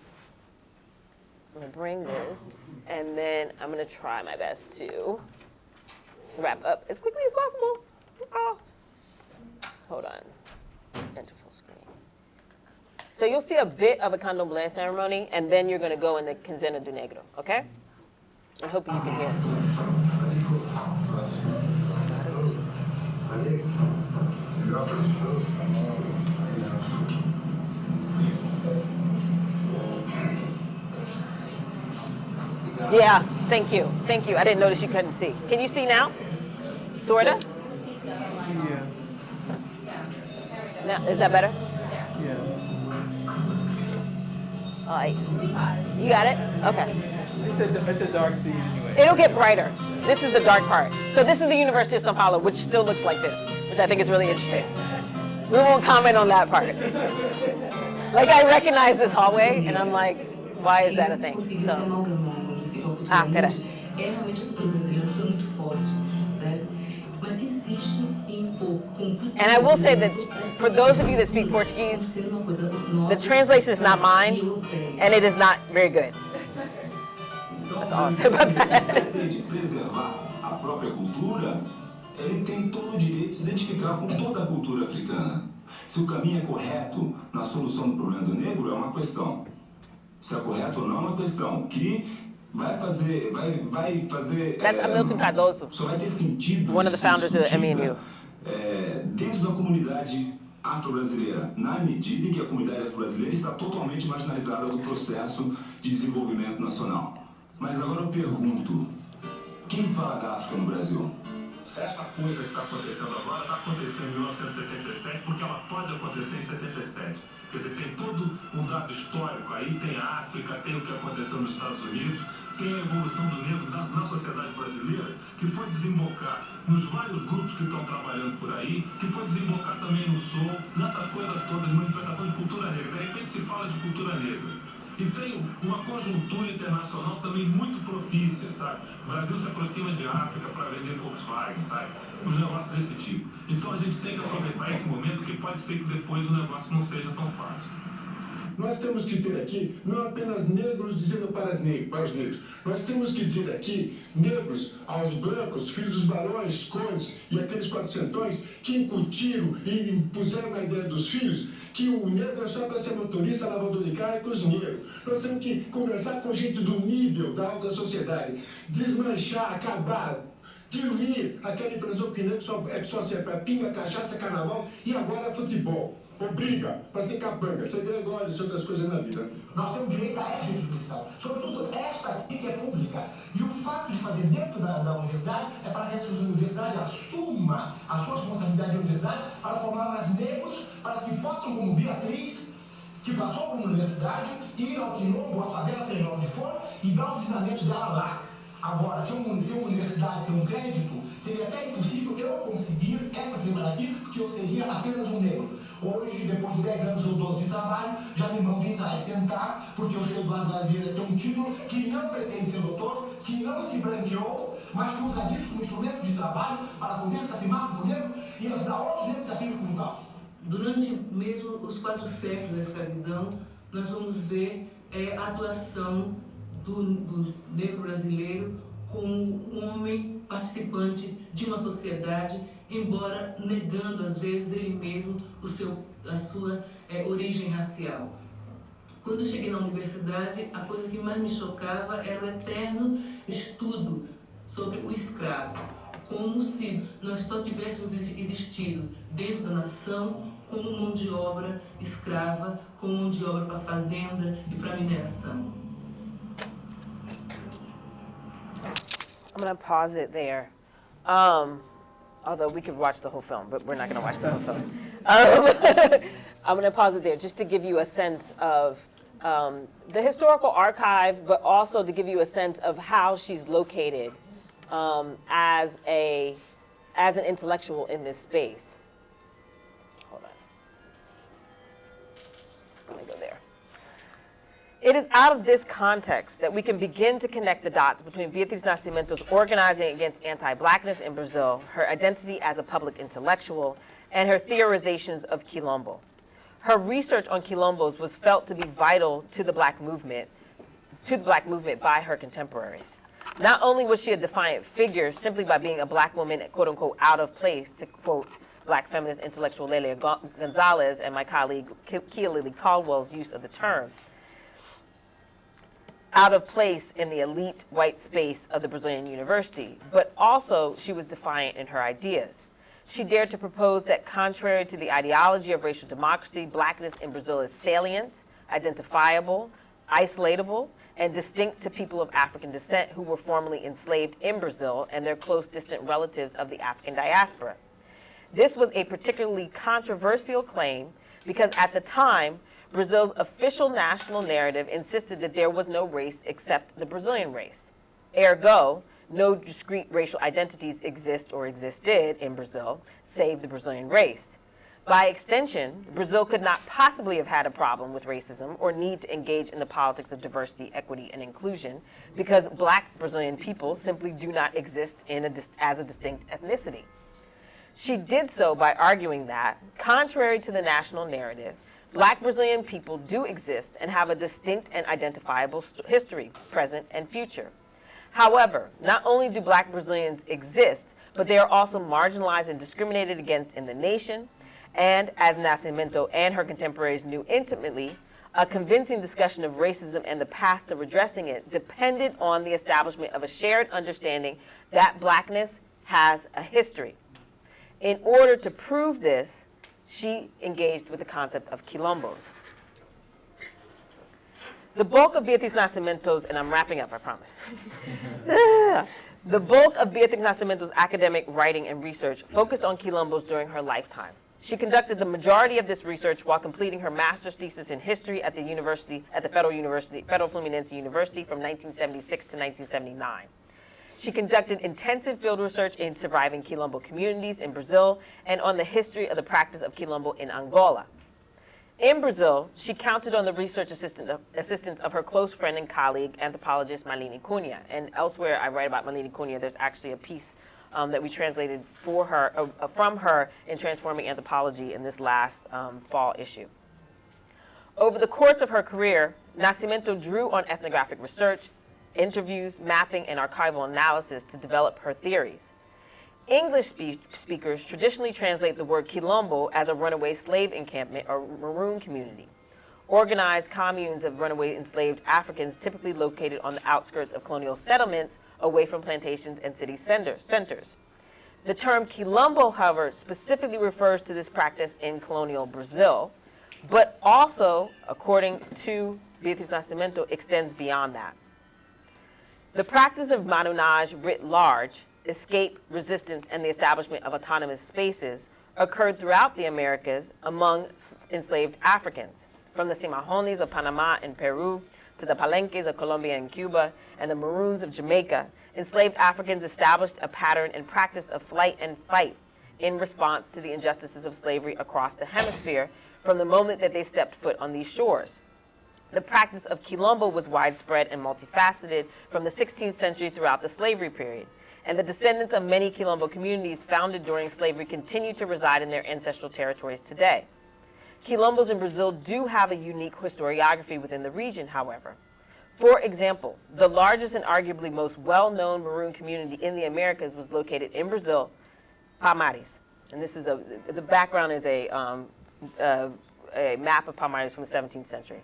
Speaker 2: going to bring this, and then I'm going to try my best to wrap up as quickly as possible. Oh. Hold on. Enter full screen. So you'll see a bit of a candomblé ceremony, and then you're going to go in the Quinzena do Negro, okay? I hope you can hear. Yeah, thank you. Thank you. I didn't notice you couldn't see. Can you see now? Sorta?
Speaker 6: Yeah.
Speaker 2: Now, is that better?
Speaker 6: Yeah.
Speaker 2: All right. You got it? Okay.
Speaker 6: It's a dark scene anyway.
Speaker 2: It'll get brighter. This is the dark part. So this is the University of Sao Paulo, which still looks like this, which I think is really interesting. We won't comment on that part. Like, I recognize this hallway, and I'm like, why is that a thing?
Speaker 5: Conseguiu se
Speaker 2: So,
Speaker 5: amalgamar com esse corpo
Speaker 2: pera.
Speaker 5: diferente. É realmente a cultura brasileira está muito forte, certo? Mas insiste em impor com cultura.
Speaker 2: and I will say that for those of you that speak Portuguese,
Speaker 5: ser uma coisa nova,
Speaker 2: the translation is not mine,
Speaker 5: europeia.
Speaker 2: and it is not very good. That's all I'll say about that.
Speaker 7: Pretende preservar a própria cultura, ele tem todo o direito de se identificar com toda a cultura africana. Se o caminho é correto na solução do problema do negro, é uma questão. Se é correto ou não, é uma questão que vai fazer
Speaker 2: That's Hamilton Cardoso,
Speaker 7: só vai ter sentido
Speaker 2: one of the
Speaker 7: de ser
Speaker 2: founders of the
Speaker 7: discutida,
Speaker 2: MNU.
Speaker 7: dentro da comunidade afro-brasileira, na medida em que a comunidade afro-brasileira está totalmente marginalizada do processo de desenvolvimento nacional. Mas agora eu pergunto, quem fala da África no Brasil? Essa coisa que está acontecendo agora está acontecendo em 1977 porque ela pode acontecer em 77. Quer dizer, tem todo um dado histórico aí, tem a África, tem o que aconteceu nos Estados Unidos, tem a evolução do negro na sociedade brasileira, que foi desembocar nos vários grupos que estão trabalhando por aí, que foi desembocar também no som, nessas coisas todas, manifestação de cultura negra. De repente se fala de cultura negra. E tem uma conjuntura internacional também muito propícia, sabe? O Brasil se aproxima de África para vender Volkswagen, sabe? Os negócios desse tipo. Então a gente tem que aproveitar esse momento, que pode ser que depois o negócio não seja tão fácil.
Speaker 8: Nós temos que ter aqui não apenas negros dizendo para os negros. Nós temos que dizer aqui negros aos brancos, filhos dos barões, condes e aqueles quatrocentões que incutiram e puseram na ideia dos filhos que o negro é só para ser motorista, lavador de carro e cozinheiro. Nós temos que conversar com gente do nível da alta sociedade, desmanchar, acabar, diluir aquela impressão que negro só serve para pinga, cachaça, carnaval e agora futebol. Obriga para ser capanga, ser gregório e outras coisas na vida.
Speaker 9: Nós temos direito a esta instituição, sobretudo esta aqui que é pública. E o fato de fazer dentro da universidade é para que essa universidade assuma a sua responsabilidade de universidade para formar mais negros, para que possam, como Beatriz, que passou por uma universidade, ir ao quilombo, à favela, seja onde for, e dar os ensinamentos dela lá. Agora, se uma universidade ser um crédito, seria até impossível eu conseguir esta semana aqui, porque eu seria apenas um negro. Hoje, depois de 10 anos ou 12 de trabalho, já me mando entrar e sentar, porque eu sei Eduardo Oliveira tem um título que não pretende ser doutor, que não se branqueou, mas que usa disso como instrumento de trabalho para poder se afirmar como negro e ajudar outros negros a se afirmar como tal.
Speaker 10: Durante mesmo os 4 séculos da escravidão, nós vamos ver a atuação do negro brasileiro como um homem participante de uma sociedade, embora negando às vezes ele mesmo a sua origem racial. Quando eu cheguei na universidade, a coisa que mais me chocava era o eterno estudo sobre o escravo, como se nós só tivéssemos existido dentro da nação como mão de obra escrava, como mão de obra para fazenda e para mineração.
Speaker 2: I'm gonna pause it there. Although we could watch the whole film, but we're not gonna watch the whole film. I'm gonna pause it there just to give you a sense of the historical archive, but also to give you a sense of how she's located as an intellectual in this space. Hold on. Let me go there. It is out of this context that we can begin to connect the dots between Beatriz Nascimento's organizing against anti-blackness in Brazil, her identity as a public intellectual, and her theorizations of Quilombo. Her research on Quilombos was felt to be vital to the Black movement by her contemporaries. Not only was she a defiant figure simply by being a Black woman, quote unquote, out of place, to quote Black feminist intellectual Lelia Gonzalez and my colleague Kia Lily Caldwell's use of the term, out of place in the elite white space of the Brazilian university, but also she was defiant in her ideas. She dared to propose that contrary to the ideology of racial democracy, blackness in Brazil is salient, identifiable, isolatable, and distinct to people of African descent who were formerly enslaved in Brazil and their close distant relatives of the African diaspora. This was a particularly controversial claim because at the time, Brazil's official national narrative insisted that there was no race except the Brazilian race. Ergo, no discrete racial identities exist or existed in Brazil, save the Brazilian race. By extension, Brazil could not possibly have had a problem with racism or need to engage in the politics of diversity, equity, and inclusion because black Brazilian people simply do not exist as a distinct ethnicity. She did so by arguing that, contrary to the national narrative, black Brazilian people do exist and have a distinct and identifiable history, present and future. However, not only do black Brazilians exist, but they are also marginalized and discriminated against in the nation, and as Nascimento and her contemporaries knew intimately, a convincing discussion of racism and the path to redressing it depended on the establishment of a shared understanding that blackness has a history. In order to prove this, she engaged with the concept of quilombos. The bulk of Beatriz Nascimento's, and I'm wrapping up, I promise. The bulk of Beatriz Nascimento's academic writing and research focused on quilombos during her lifetime. She conducted the majority of this research while completing her master's thesis in history at the Federal Fluminense University from 1976 to 1979. She conducted intensive field research in surviving Quilombo communities in Brazil and on the history of the practice of Quilombo in Angola. In Brazil, she counted on the research assistance of her close friend and colleague, anthropologist Marlene Cunha. And elsewhere I write about Marlene Cunha. There's actually a piece that we translated for her, from her in Transforming Anthropology in this last fall issue. Over the course of her career, Nascimento drew on ethnographic research, interviews, mapping, and archival analysis to develop her theories. English speakers traditionally translate the word Quilombo as a runaway slave encampment or maroon community, organized communes of runaway enslaved Africans typically located on the outskirts of colonial settlements away from plantations and city centers. The term Quilombo, however, specifically refers to this practice in colonial Brazil, but also, according to Beatriz Nascimento, extends beyond that. The practice of marronage writ large, escape, resistance, and the establishment of autonomous spaces occurred throughout the Americas among enslaved Africans, from the Cimarrones of Panama and Peru to the Palenques of Colombia and Cuba and the Maroons of Jamaica. Enslaved Africans established a pattern and practice of flight and fight in response to the injustices of slavery across the hemisphere from the moment that they stepped foot on these shores. The practice of Quilombo was widespread and multifaceted from the 16th century throughout the slavery period, and the descendants of many Quilombo communities founded during slavery continue to reside in their ancestral territories today. Quilombos in Brazil do have a unique historiography within the region, however. For example, the largest and arguably most well-known Maroon community in the Americas was located in Brazil, Palmares. And this is the background is a map of Palmares from the 17th century.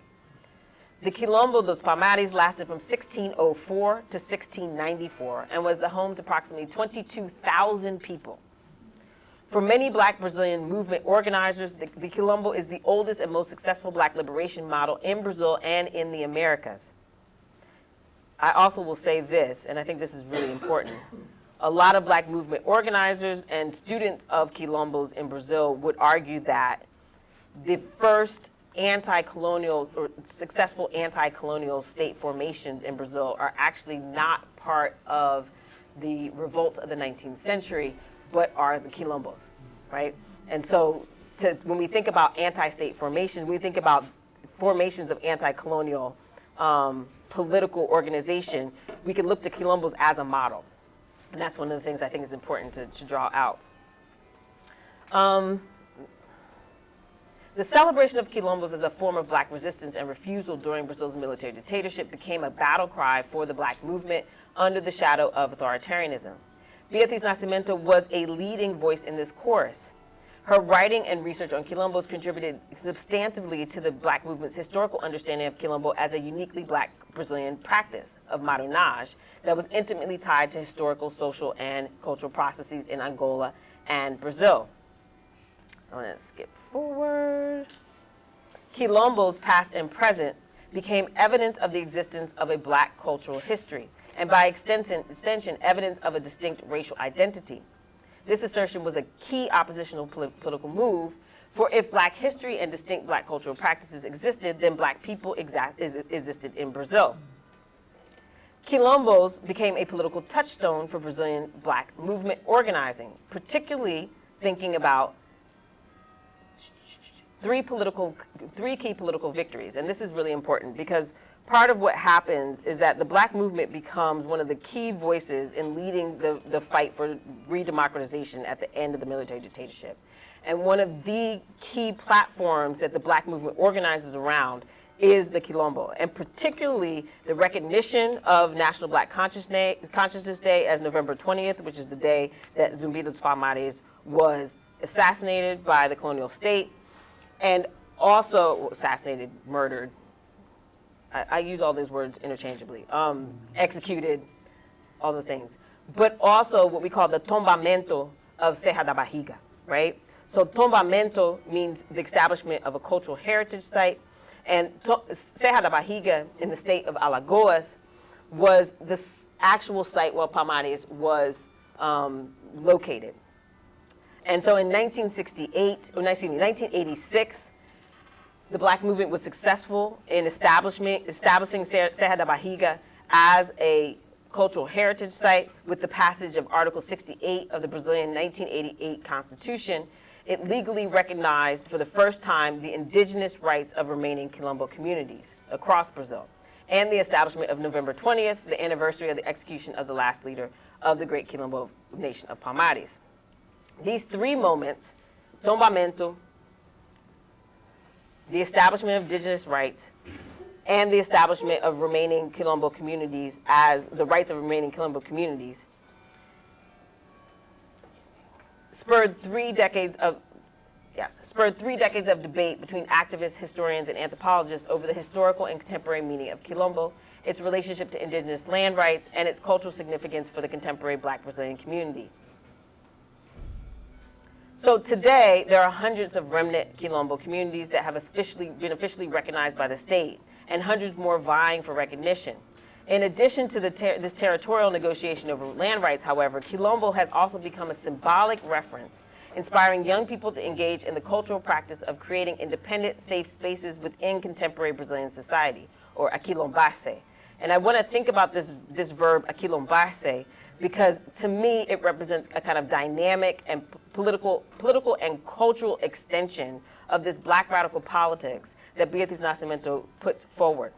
Speaker 2: The Quilombo dos Palmares lasted from 1604 to 1694 and was the home to approximately 22,000 people. For many black Brazilian movement organizers, the Quilombo is the oldest and most successful black liberation model in Brazil and in the Americas. I also will say this, and I think this is really important. A lot of black movement organizers and students of Quilombos in Brazil would argue that the first anti-colonial or successful anti-colonial state formations in Brazil are actually not part of the revolts of the 19th century, but are the Quilombos, right? And so when we think about anti-state formations, we think about formations of anti-colonial political organization, we can look to Quilombos as a model. And that's one of the things I think is important to draw out. The celebration of Quilombos as a form of black resistance and refusal during Brazil's military dictatorship became a battle cry for the black movement under the shadow of authoritarianism. Beatriz Nascimento was a leading voice in this chorus. Her writing and research on Quilombos contributed substantively to the black movement's historical understanding of Quilombo as a uniquely black Brazilian practice of marronage that was intimately tied to historical, social, and cultural processes in Angola and Brazil. I'm going to skip forward. Quilombos, past and present, became evidence of the existence of a black cultural history, and by extension, evidence of a distinct racial identity. This assertion was a key oppositional political move, for if black history and distinct black cultural practices existed, then black people existed in Brazil. Quilombos became a political touchstone for Brazilian black movement organizing, particularly thinking about three key political victories. And this is really important because part of what happens is that the black movement becomes one of the key voices in leading the fight for re-democratization at the end of the military dictatorship. And one of the key platforms that the black movement organizes around is the Quilombo, and particularly the recognition of National Black Consciousness Day as November 20th, which is the day that Zumbi dos Palmares was assassinated by the colonial state, and also assassinated, murdered, I use all those words interchangeably, executed, all those things. But also what we call the tombamento of Serra da Barriga, right? So tombamento means the establishment of a cultural heritage site, and Serra da Barriga in the state of Alagoas was the actual site where Palmares was located. And so in 1986, the black movement was successful in establishing Serra da Barriga as a cultural heritage site with the passage of Article 68 of the Brazilian 1988 Constitution. It legally recognized for the first time the indigenous rights of remaining Quilombo communities across Brazil, and the establishment of November 20th, the anniversary of the execution of the last leader of the great Quilombo nation of Palmares. These three moments, tombamento, the establishment of indigenous rights, and the establishment of remaining Quilombo communities as the rights of remaining Quilombo communities, spurred 3 decades of debate between activists, historians, and anthropologists over the historical and contemporary meaning of Quilombo, its relationship to indigenous land rights, and its cultural significance for the contemporary black Brazilian community. So today, there are hundreds of remnant Quilombo communities that have been officially recognized by the state, and hundreds more vying for recognition. In addition to this territorial negotiation over land rights, however, Quilombo has also become a symbolic reference, inspiring young people to engage in the cultural practice of creating independent, safe spaces within contemporary Brazilian society, or aquilombar-se. And I want to think about this verb, aquilombar-se, because to me it represents a kind of dynamic and political and cultural extension of this black radical politics that Beatriz Nascimento puts forward.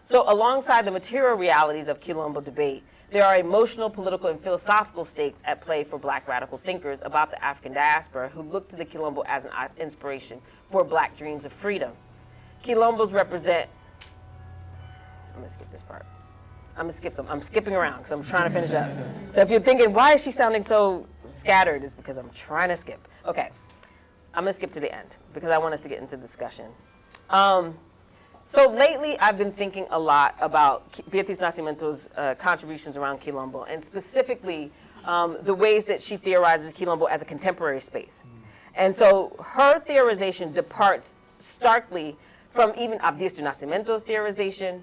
Speaker 2: So alongside the material realities of Quilombo debate, there are emotional, political, and philosophical stakes at play for black radical thinkers about the African diaspora who look to the Quilombo as an inspiration for black dreams of freedom. Quilombos represent, I'm gonna skip this part. I'm skipping around because I'm trying to finish up. So if you're thinking, why is she sounding so scattered? It's because I'm trying to skip. Okay, I'm gonna skip to the end because I want us to get into discussion. So lately, I've been thinking a lot about Beatriz Nascimento's contributions around Quilombo, and specifically the ways that she theorizes Quilombo as a contemporary space. And so her theorization departs starkly from even Abdias do Nascimento's theorization,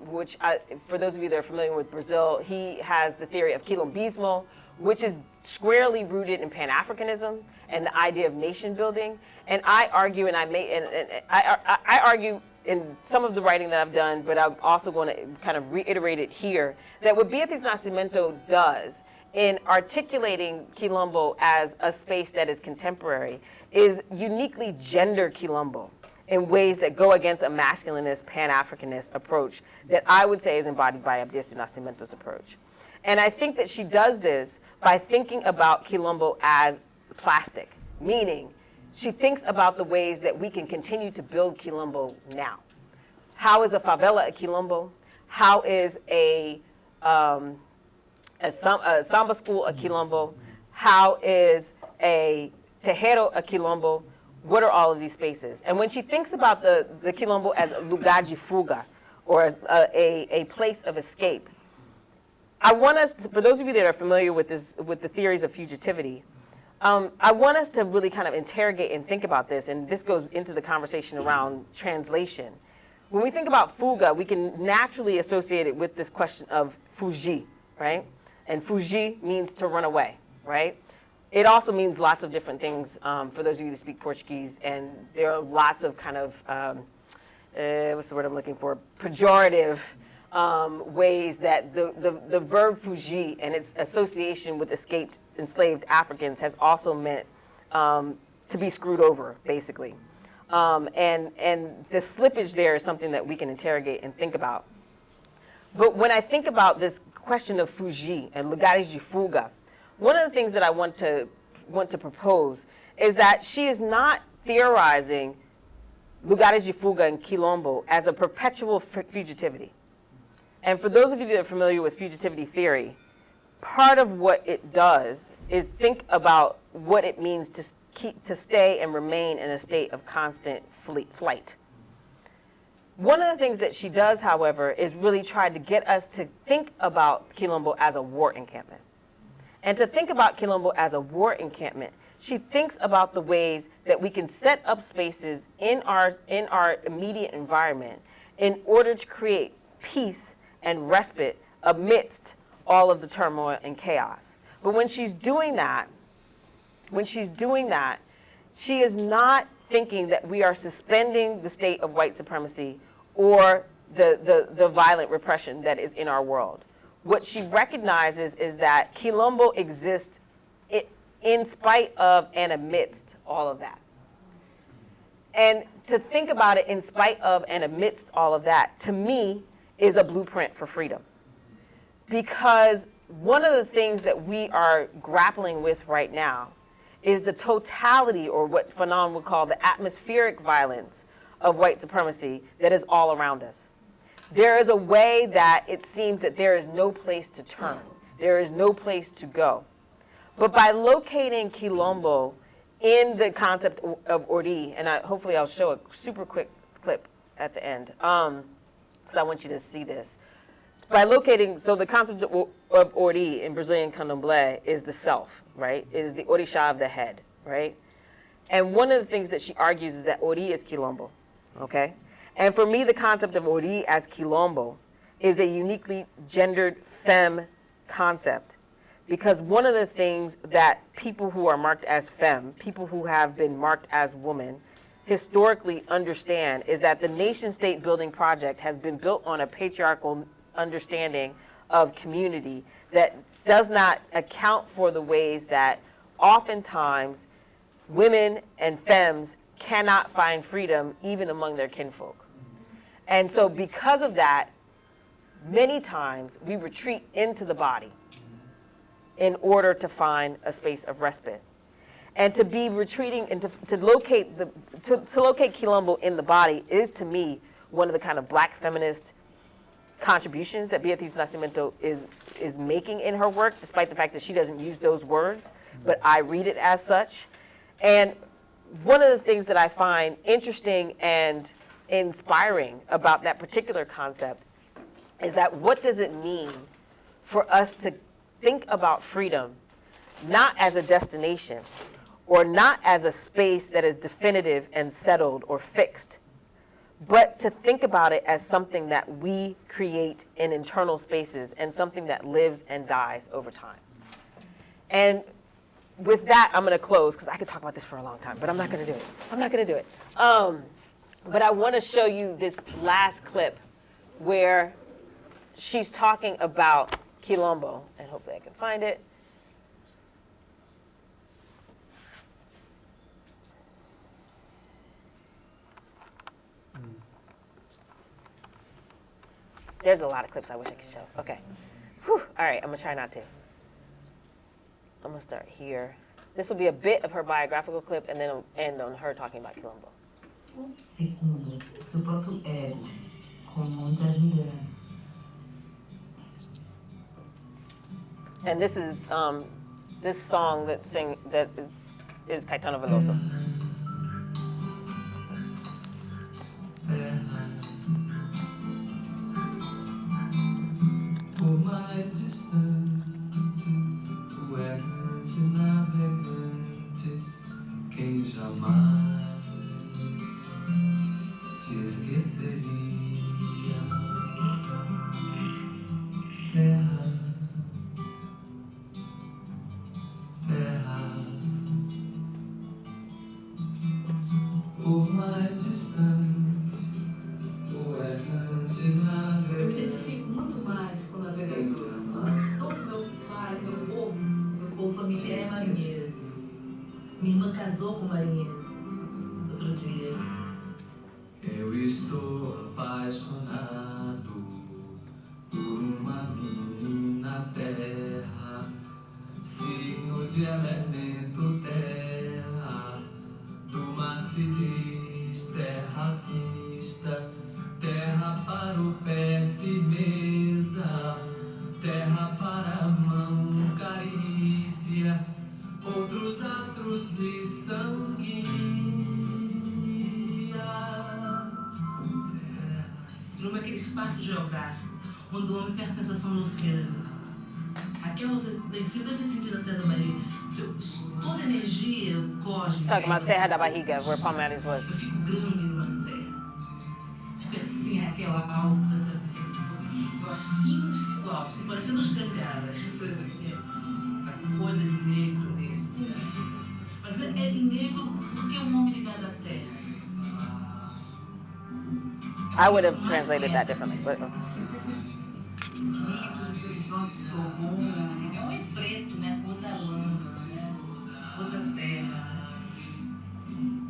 Speaker 2: which for those of you that are familiar with Brazil, he has the theory of Quilombismo, which is squarely rooted in Pan-Africanism and the idea of nation building. And I argue, I argue in some of the writing that I've done, but I'm also going to kind of reiterate it here, that what Beatriz Nascimento does in articulating Quilombo as a space that is contemporary is uniquely gender Quilombo in ways that go against a masculinist, Pan-Africanist approach that I would say is embodied by Abdias do Nascimento's approach. And I think that she does this by thinking about Quilombo as plastic, meaning she thinks about the ways that we can continue to build Quilombo now. How is a favela a Quilombo? How is a samba school a Quilombo? How is a terreiro a Quilombo? What are all of these spaces? And when she thinks about the Quilombo as a lugar de fuga, or as a place of escape, I want us, for those of you that are familiar with the theories of fugitivity, I want us to really kind of interrogate and think about this, and this goes into the conversation around translation. When we think about fuga, we can naturally associate it with this question of fugir, right? And fugir means to run away, right? It also means lots of different things for those of you that speak Portuguese, and there are lots of kind of, what's the word I'm looking for, pejorative ways that the verb fugir and its association with escaped enslaved Africans has also meant to be screwed over, basically. And the slippage there is something that we can interrogate and think about. But when I think about this question of fugir and lugares de fuga, one of the things that I want to propose is that she is not theorizing lugares de fuga and quilombo as a perpetual fugitivity. And for those of you that are familiar with fugitivity theory, part of what it does is think about what it means to stay and remain in a state of constant flight. One of the things that she does, however, is really try to get us to think about quilombo as a war encampment. And to think about quilombo as a war encampment, she thinks about the ways that we can set up spaces in our immediate environment in order to create peace and respite amidst all of the turmoil and chaos. But when she's doing that, she is not thinking that we are suspending the state of white supremacy or the violent repression that is in our world. What she recognizes is that quilombo exists in spite of and amidst all of that. And to think about it in spite of and amidst all of that, to me, is a blueprint for freedom. Because one of the things that we are grappling with right now is the totality, or what Fanon would call the atmospheric violence of white supremacy that is all around us. There is a way that it seems that there is no place to turn. There is no place to go. But by locating quilombo in the concept of Ori, and hopefully I'll show a super quick clip at the end, because I want you to see this. By locating, so the concept of Ori in Brazilian candomblé is the self, right? Is the orixá of the head, right? And one of the things that she argues is that Ori is quilombo, okay? And for me, the concept of Ori as quilombo is a uniquely gendered femme concept, because one of the things that people who are marked as femme, people who have been marked as woman, historically understand is that the nation state building project has been built on a patriarchal understanding of community that does not account for the ways that oftentimes women and femmes cannot find freedom even among their kinfolk. And so because of that, many times we retreat into the body in order to find a space of respite. And to be retreating and to locate quilombo in the body is, to me, one of the kind of black feminist contributions that Beatriz Nascimento is making in her work, despite the fact that she doesn't use those words, but I read it as such. And one of the things that I find interesting and inspiring about that particular concept is that what does it mean for us to think about freedom not as a destination or not as a space that is definitive and settled or fixed, but to think about it as something that we create in internal spaces and something that lives and dies over time. And with that, I'm going to close, because I could talk about this for a long time, but I'm not going to do it. But I want to show you this last clip where she's talking about quilombo, and hopefully I can find it. There's a lot of clips I wish I could show. Okay. Whew. All right, I'm going to try not to. I'm going to start here. This will be a bit of her biographical clip, and then it'll end on her talking about quilombo.
Speaker 5: Segundo, seu próprio ego, como muitas mulheres.
Speaker 2: And this is this song that is Caetano Veloso.
Speaker 6: Por mais distante
Speaker 11: quem jamais te esqueceria. Terra, terra, por mais distante, o errante
Speaker 10: Eu me
Speaker 11: navegante.
Speaker 10: identifico muito mais com o navegador. Todo meu pai, meu povo familiar é marinheiro. Minha irmã casou com um marinheiro outro dia.
Speaker 11: Eu estou apaixonado por uma menina terra, signo de elemento terra, do mar se diz terra vista, terra para o pé firmeza, terra para a mão carícia, outros astros lhe são guia.
Speaker 10: Numa aquele espaço geográfico onde o homem tem a sensação do oceano. Aquela você precisa ter sentido até da barriga. Toda energia cósmica.
Speaker 2: Talking about Serra da Barriga, where Palmares was.
Speaker 10: Eu fico grande numa serra. Fica assim, aquela alta, fico alto, fico parecendo escancadas. A coisa de negro mesmo. Mas é de negro porque é um homem ligado à terra.
Speaker 2: I would have translated that differently, but
Speaker 10: É um espreito, né? Cor da lama, né? Cor da terra.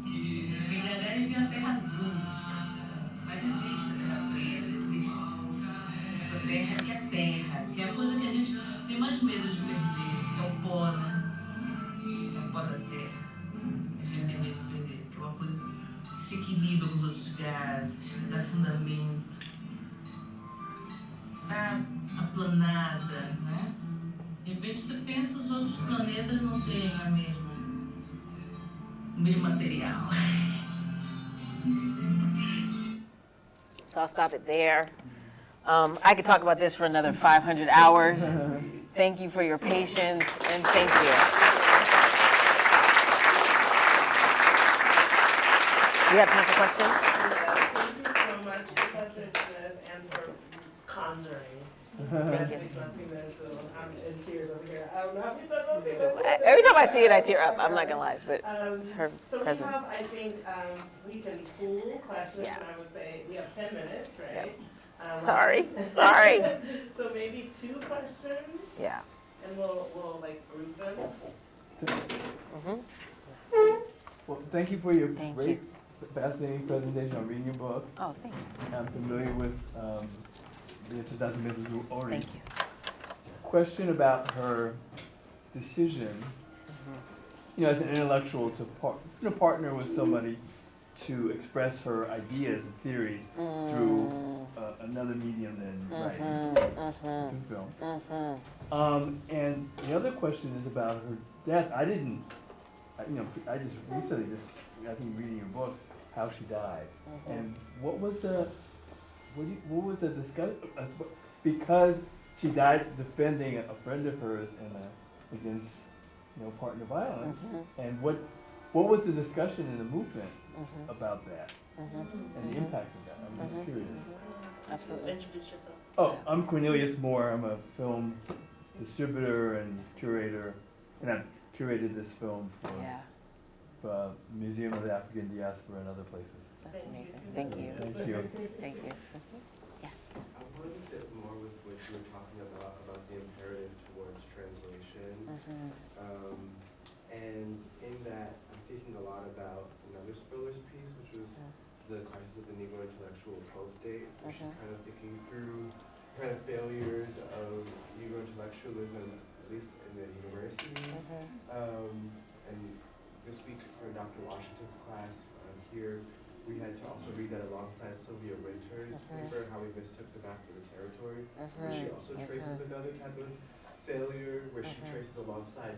Speaker 10: Quem dera tinha a terra azul. Mas existe a terra preta, existe. Essa terra que é terra, que é a coisa que a gente tem mais medo de perder, que é o pó, né? É o pó da terra. A gente tem medo de perder, que é uma coisa que se equilibra com os outros gases, que dá fundamento. Tá aplanada, né? De repente você pensa os outros planetas não terem o mesmo material.
Speaker 2: so I'll stop it there. I could talk about this for another 500 hours. Thank you for your patience, and thank you. We have time for questions?
Speaker 1: Thank you so much, Professor Smith, and for conjuring.
Speaker 2: Thank you.
Speaker 1: I'm in tears over here. I don't know how many times I'll say that.
Speaker 2: Every time I see it, I tear up. I'm not gonna lie, but it's her
Speaker 1: So
Speaker 2: presence.
Speaker 1: we have, I think, we can pool questions,
Speaker 2: Yeah.
Speaker 1: and I would say we have 10 minutes, right?
Speaker 2: Sorry.
Speaker 1: So maybe 2 questions?
Speaker 2: Yeah.
Speaker 1: And we'll like group them.
Speaker 6: Well, thank you for your
Speaker 2: Thank
Speaker 6: great, fascinating presentation. I'm reading your book.
Speaker 2: Oh, thank you.
Speaker 6: I'm familiar with Beatriz Mrs. Ori.
Speaker 2: Thank you.
Speaker 6: Question about her decision, as an intellectual to partner with somebody to express her ideas and theories through another medium than writing, through film. And the other question is about her death. I just recently I think reading your book, how she died, and what was the discussion? Because she died defending a friend of hers against partner violence, and what was the discussion in the movement about that and the impact of that? I'm just curious.
Speaker 2: Absolutely.
Speaker 1: Introduce yourself.
Speaker 6: Oh, I'm Cornelius Moore. I'm a film distributor and curator, and I've curated this film for Museum of the African Diaspora and other places.
Speaker 2: That's amazing. Thank you.
Speaker 6: Thank you.
Speaker 2: Thank you.
Speaker 12: I wanted to sit more with what you were talking about the imperative towards translation. And in that, I'm thinking a lot about another Spiller's piece, which was The Crisis of the Negro Intellectual Post-Date, which is kind of thinking through kind of failures of Negro intellectualism, at least in the university. And this week for Dr. Washington's class here, we had to also read that alongside Sylvia Winter's paper, How We Mistook the Map of the Territory, where she also traces another type of failure, where she traces alongside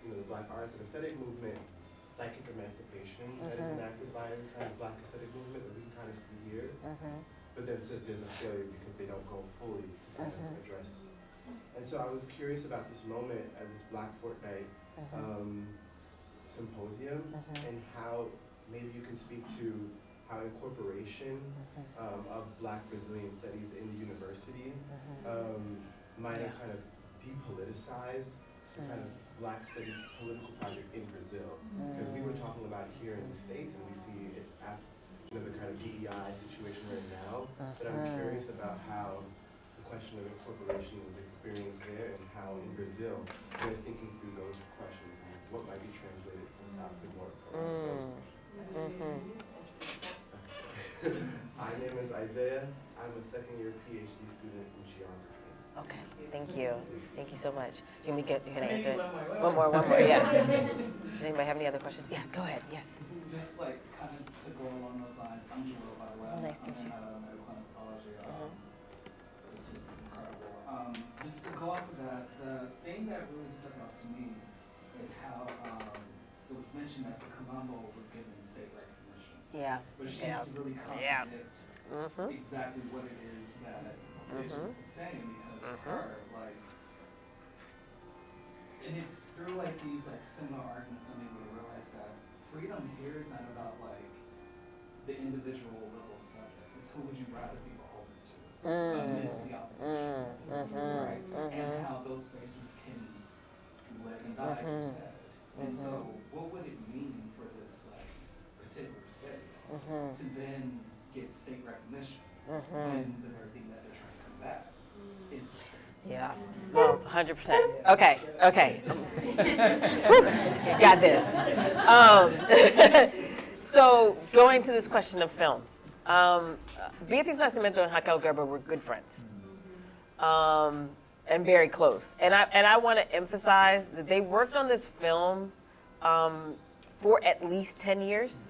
Speaker 12: the Black arts and aesthetic movement, psychic emancipation that is enacted by the kind of Black aesthetic movement that we can kind of see here, but then says there's a failure because they don't go fully to kind of address. And so I was curious about this moment at this Black Fortnight, symposium, and how maybe you can speak to how incorporation of Black Brazilian studies in the university might have kind of depoliticized the kind of Black studies political project in Brazil. Because we were talking about here in the States, and we see it's at the kind of DEI situation right now, but I'm curious about how the question of incorporation was experienced there and how in Brazil they're thinking through those questions and what might be translated from South to North. My name is Isaiah. I'm a second-year PhD student in geography.
Speaker 2: Okay, thank you. Thank you so much. You're gonna answer it?
Speaker 1: One more,
Speaker 2: One more, yeah. Does anybody have any other questions? Yeah, go ahead, yes.
Speaker 13: Just like kind of to go along those lines, I'm Joel, by the way.
Speaker 2: Nice to meet you.
Speaker 13: I'm in medical anthropology. This was incredible. Just to go off of that, the thing that really stuck out to me is how it was mentioned that the Colombo was given state recognition.
Speaker 2: Yeah.
Speaker 13: Which seems to really contradict exactly what it is that Indigenous is saying, because for her, like, and it's through like these like similar arguments I'm able to realize that freedom here is not about like the individual little subject. It's who would you rather be beholden to amidst the opposition, right? And how those spaces can live and die, as you said. And so, what would it mean for this like particular space to then get state recognition when the very thing that they're trying to combat is the state?
Speaker 2: Yeah, well, 100%. Okay. Got this. So going to this question of film, Beatriz Nascimento and Raquel Gerber were good friends, and very close. And I want to emphasize that they worked on this film for at least 10 years,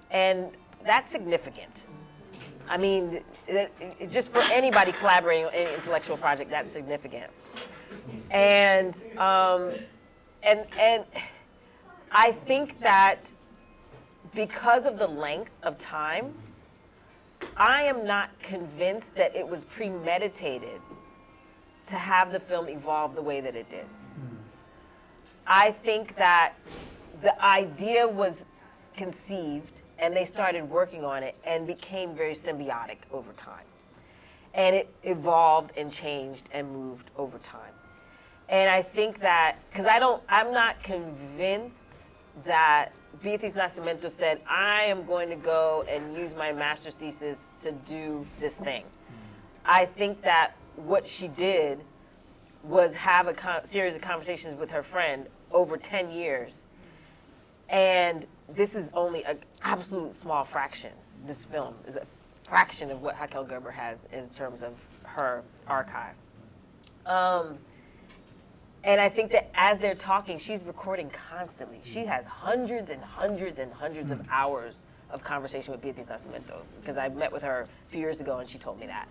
Speaker 2: and that's significant. I mean, just for anybody collaborating on an intellectual project, that's significant. And I think that because of the length of time, I am not convinced that it was premeditated to have the film evolve the way that it did. I think that the idea was conceived and they started working on it and became very symbiotic over time. And it evolved and changed and moved over time. And I think that, because I'm not convinced that Beatriz Nascimento said, I am going to go and use my master's thesis to do this thing. I think that what she did was have a series of conversations with her friend over 10 years. And this is only an absolute small fraction. This film is a fraction of what Raquel Gerber has in terms of her archive. And I think that as they're talking, she's recording constantly. She has hundreds and hundreds and hundreds of hours of conversation with Beatriz Nascimento, because I met with her a few years ago and she told me that.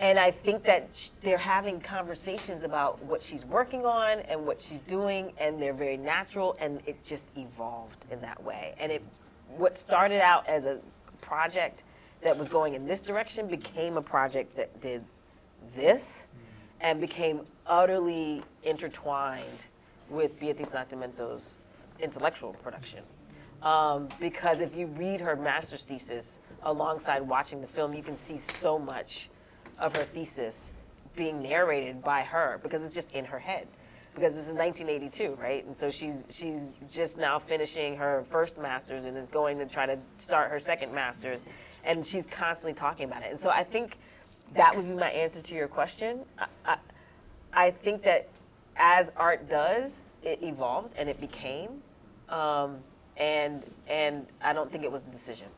Speaker 2: And I think that they're having conversations about what she's working on and what she's doing, and they're very natural, and it just evolved in that way. And what started out as a project that was going in this direction became a project that did this and became utterly intertwined with Beatriz Nascimento's intellectual production. Because if you read her master's thesis alongside watching the film, you can see so much of her thesis being narrated by her, because it's just in her head. Because this is 1982, right? And so she's just now finishing her first master's and is going to try to start her second master's, and she's constantly talking about it. And so I think that would be my answer to your question. I think that as art does, it evolved and it became, and I don't think it was a decision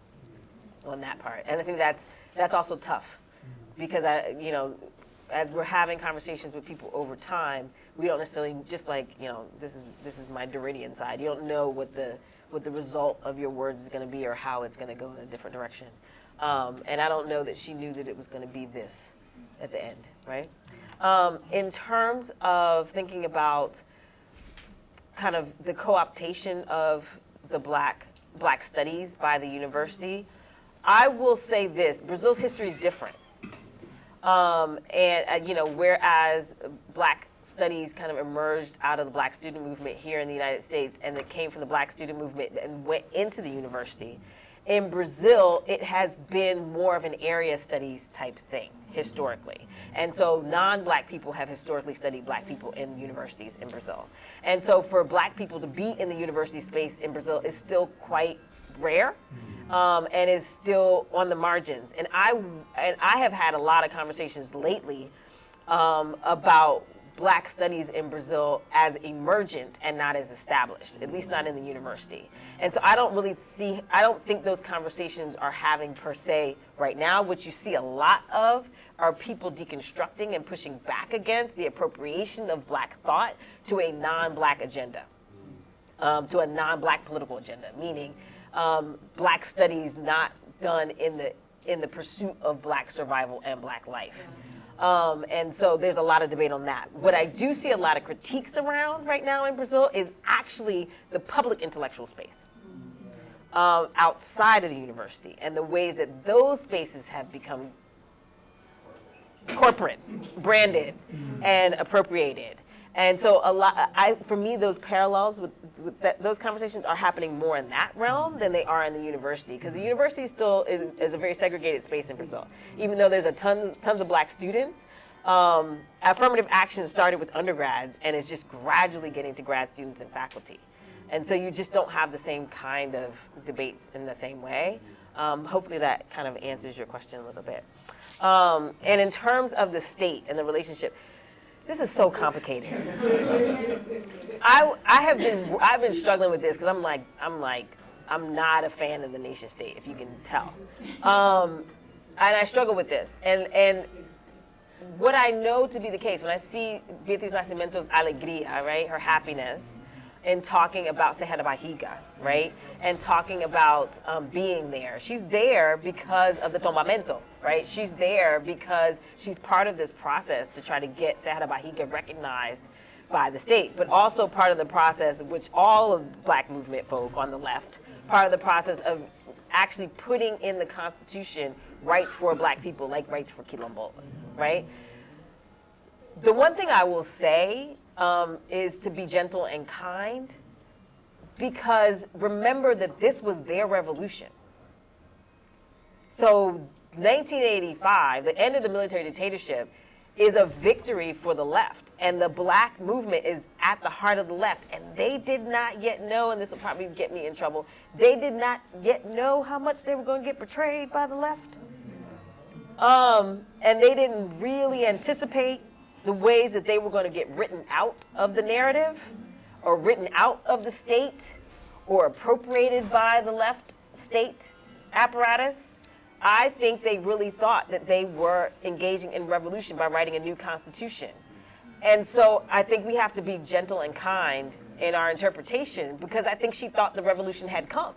Speaker 2: on that part. And I think that's also tough, because as we're having conversations with people over time, we don't necessarily, just like, this is my Derridian side. You don't know what the result of your words is going to be or how it's going to go in a different direction. And I don't know that she knew that it was going to be this at the end, right? In terms of thinking about kind of the co-optation of the black studies by the university, I will say this: Brazil's history is different. Whereas black studies kind of emerged out of the Black student movement here in the United States, and that came from the Black student movement and went into the university. In Brazil, it has been more of an area studies type thing historically. And so non-Black people have historically studied Black people in universities in Brazil. And so for Black people to be in the university space in Brazil is still quite rare, and is still on the margins. And I have had a lot of conversations lately about Black studies in Brazil as emergent and not as established, at least not in the university. And so I don't think those conversations are having per se right now. What you see a lot of are people deconstructing and pushing back against the appropriation of Black thought to a non-Black agenda, to a non-Black political agenda, meaning Black studies not done in the pursuit of Black survival and Black life. And so there's a lot of debate on that. What I do see a lot of critiques around right now in Brazil is actually the public intellectual space outside of the university, and the ways that those spaces have become corporate, branded, and appropriated. And so for me, those parallels with those conversations are happening more in that realm than they are in the university, because the university still is a very segregated space in Brazil. Even though there's tons of Black students, affirmative action started with undergrads and is just gradually getting to grad students and faculty. And so you just don't have the same kind of debates in the same way. Hopefully that kind of answers your question a little bit. And in terms of the state and the relationship, this is so complicated. I've been struggling with this because I'm not a fan of the nation state, if you can tell. And I struggle with this. And what I know to be the case, when I see Beatriz Nascimento's alegria, right, her happiness, in talking about Serra da Barriga, right, and talking about being there. She's there because of the tombamento, right? She's there because she's part of this process to try to get Serra da Barriga recognized by the state, but also part of the process, which all of Black movement folk on the left, part of the process of actually putting in the Constitution rights for Black people, like rights for quilombolas, right? The one thing I will say is to be gentle and kind, because remember that this was their revolution. So 1985, the end of the military dictatorship, is a victory for the left, and the Black movement is at the heart of the left, and they did not yet know, and this will probably get me in trouble, they did not yet know how much they were going to get betrayed by the left. And they didn't really anticipate the ways that they were going to get written out of the narrative, or written out of the state, or appropriated by the left state apparatus. I think they really thought that they were engaging in revolution by writing a new constitution. And so I think we have to be gentle and kind in our interpretation, because I think she thought the revolution had come.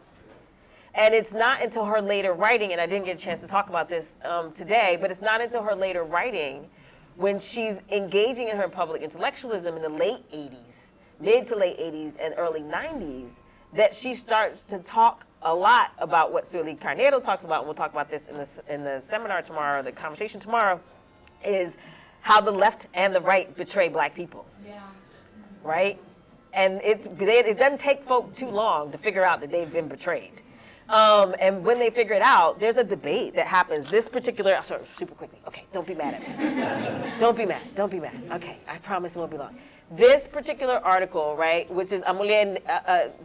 Speaker 2: And it's not until her later writing, and I didn't get a chance to talk about this today, but it's not until her later writing, when she's engaging in her public intellectualism in the late 80s, mid to late 80s and early 90s, that she starts to talk a lot about what Sueli Carneiro talks about, and we'll talk about this in the seminar tomorrow, the conversation tomorrow, is how the left and the right betray Black people. Yeah. Right? And it doesn't take folk too long to figure out that they've been betrayed. And when they figure it out, there's a debate that happens. This particular, sorry, super quickly. Okay, don't be mad at me. Don't be mad. Okay, I promise it won't be long. This particular article, right, which is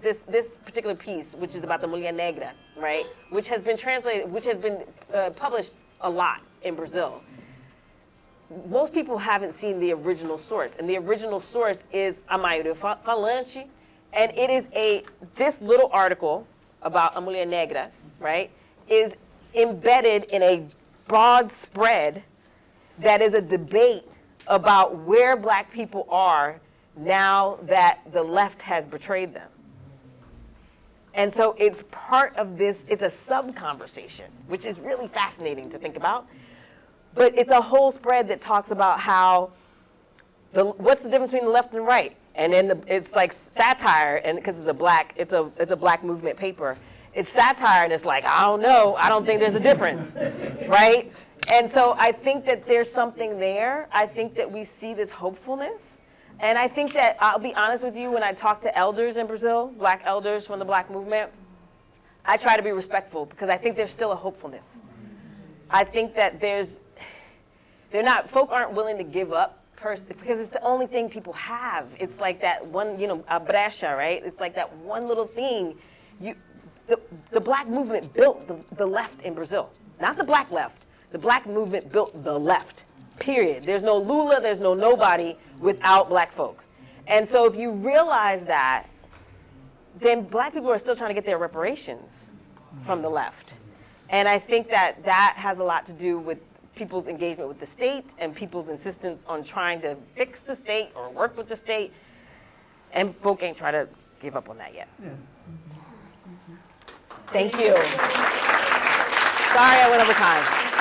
Speaker 2: this particular piece, which is about the Mulher Negra, right, which has been translated, which has been published a lot in Brazil. Most people haven't seen the original source, and the original source is a Maioria Falante, and it is this little article about a Mulher Negra, right, is embedded in a broad spread that is a debate about where Black people are now that the left has betrayed them. And so it's part of this, it's a sub-conversation, which is really fascinating to think about. But it's a whole spread that talks about how, what's the difference between the left and right? And then it's like satire, and because it's a Black movement paper. It's satire, and it's like, I don't know, I don't think there's a difference, right? And so I think that there's something there. I think that we see this hopefulness And I think that, I'll be honest with you, when I talk to elders in Brazil, black elders from the black movement, I try to be respectful because I think there's still a hopefulness. I think that folk aren't willing to give up because it's the only thing people have. It's like that one, a brecha, right? It's like that one little thing. The black movement built the left in Brazil. Not the black left. The black movement built the left, period. There's no Lula, there's no nobody without black folk. And so if you realize that, then black people are still trying to get their reparations from the left. And I think that has a lot to do with people's engagement with the state and people's insistence on trying to fix the state or work with the state. And folk ain't trying to give up on that yet.
Speaker 6: Yeah.
Speaker 2: Thank you. Sorry I went over time.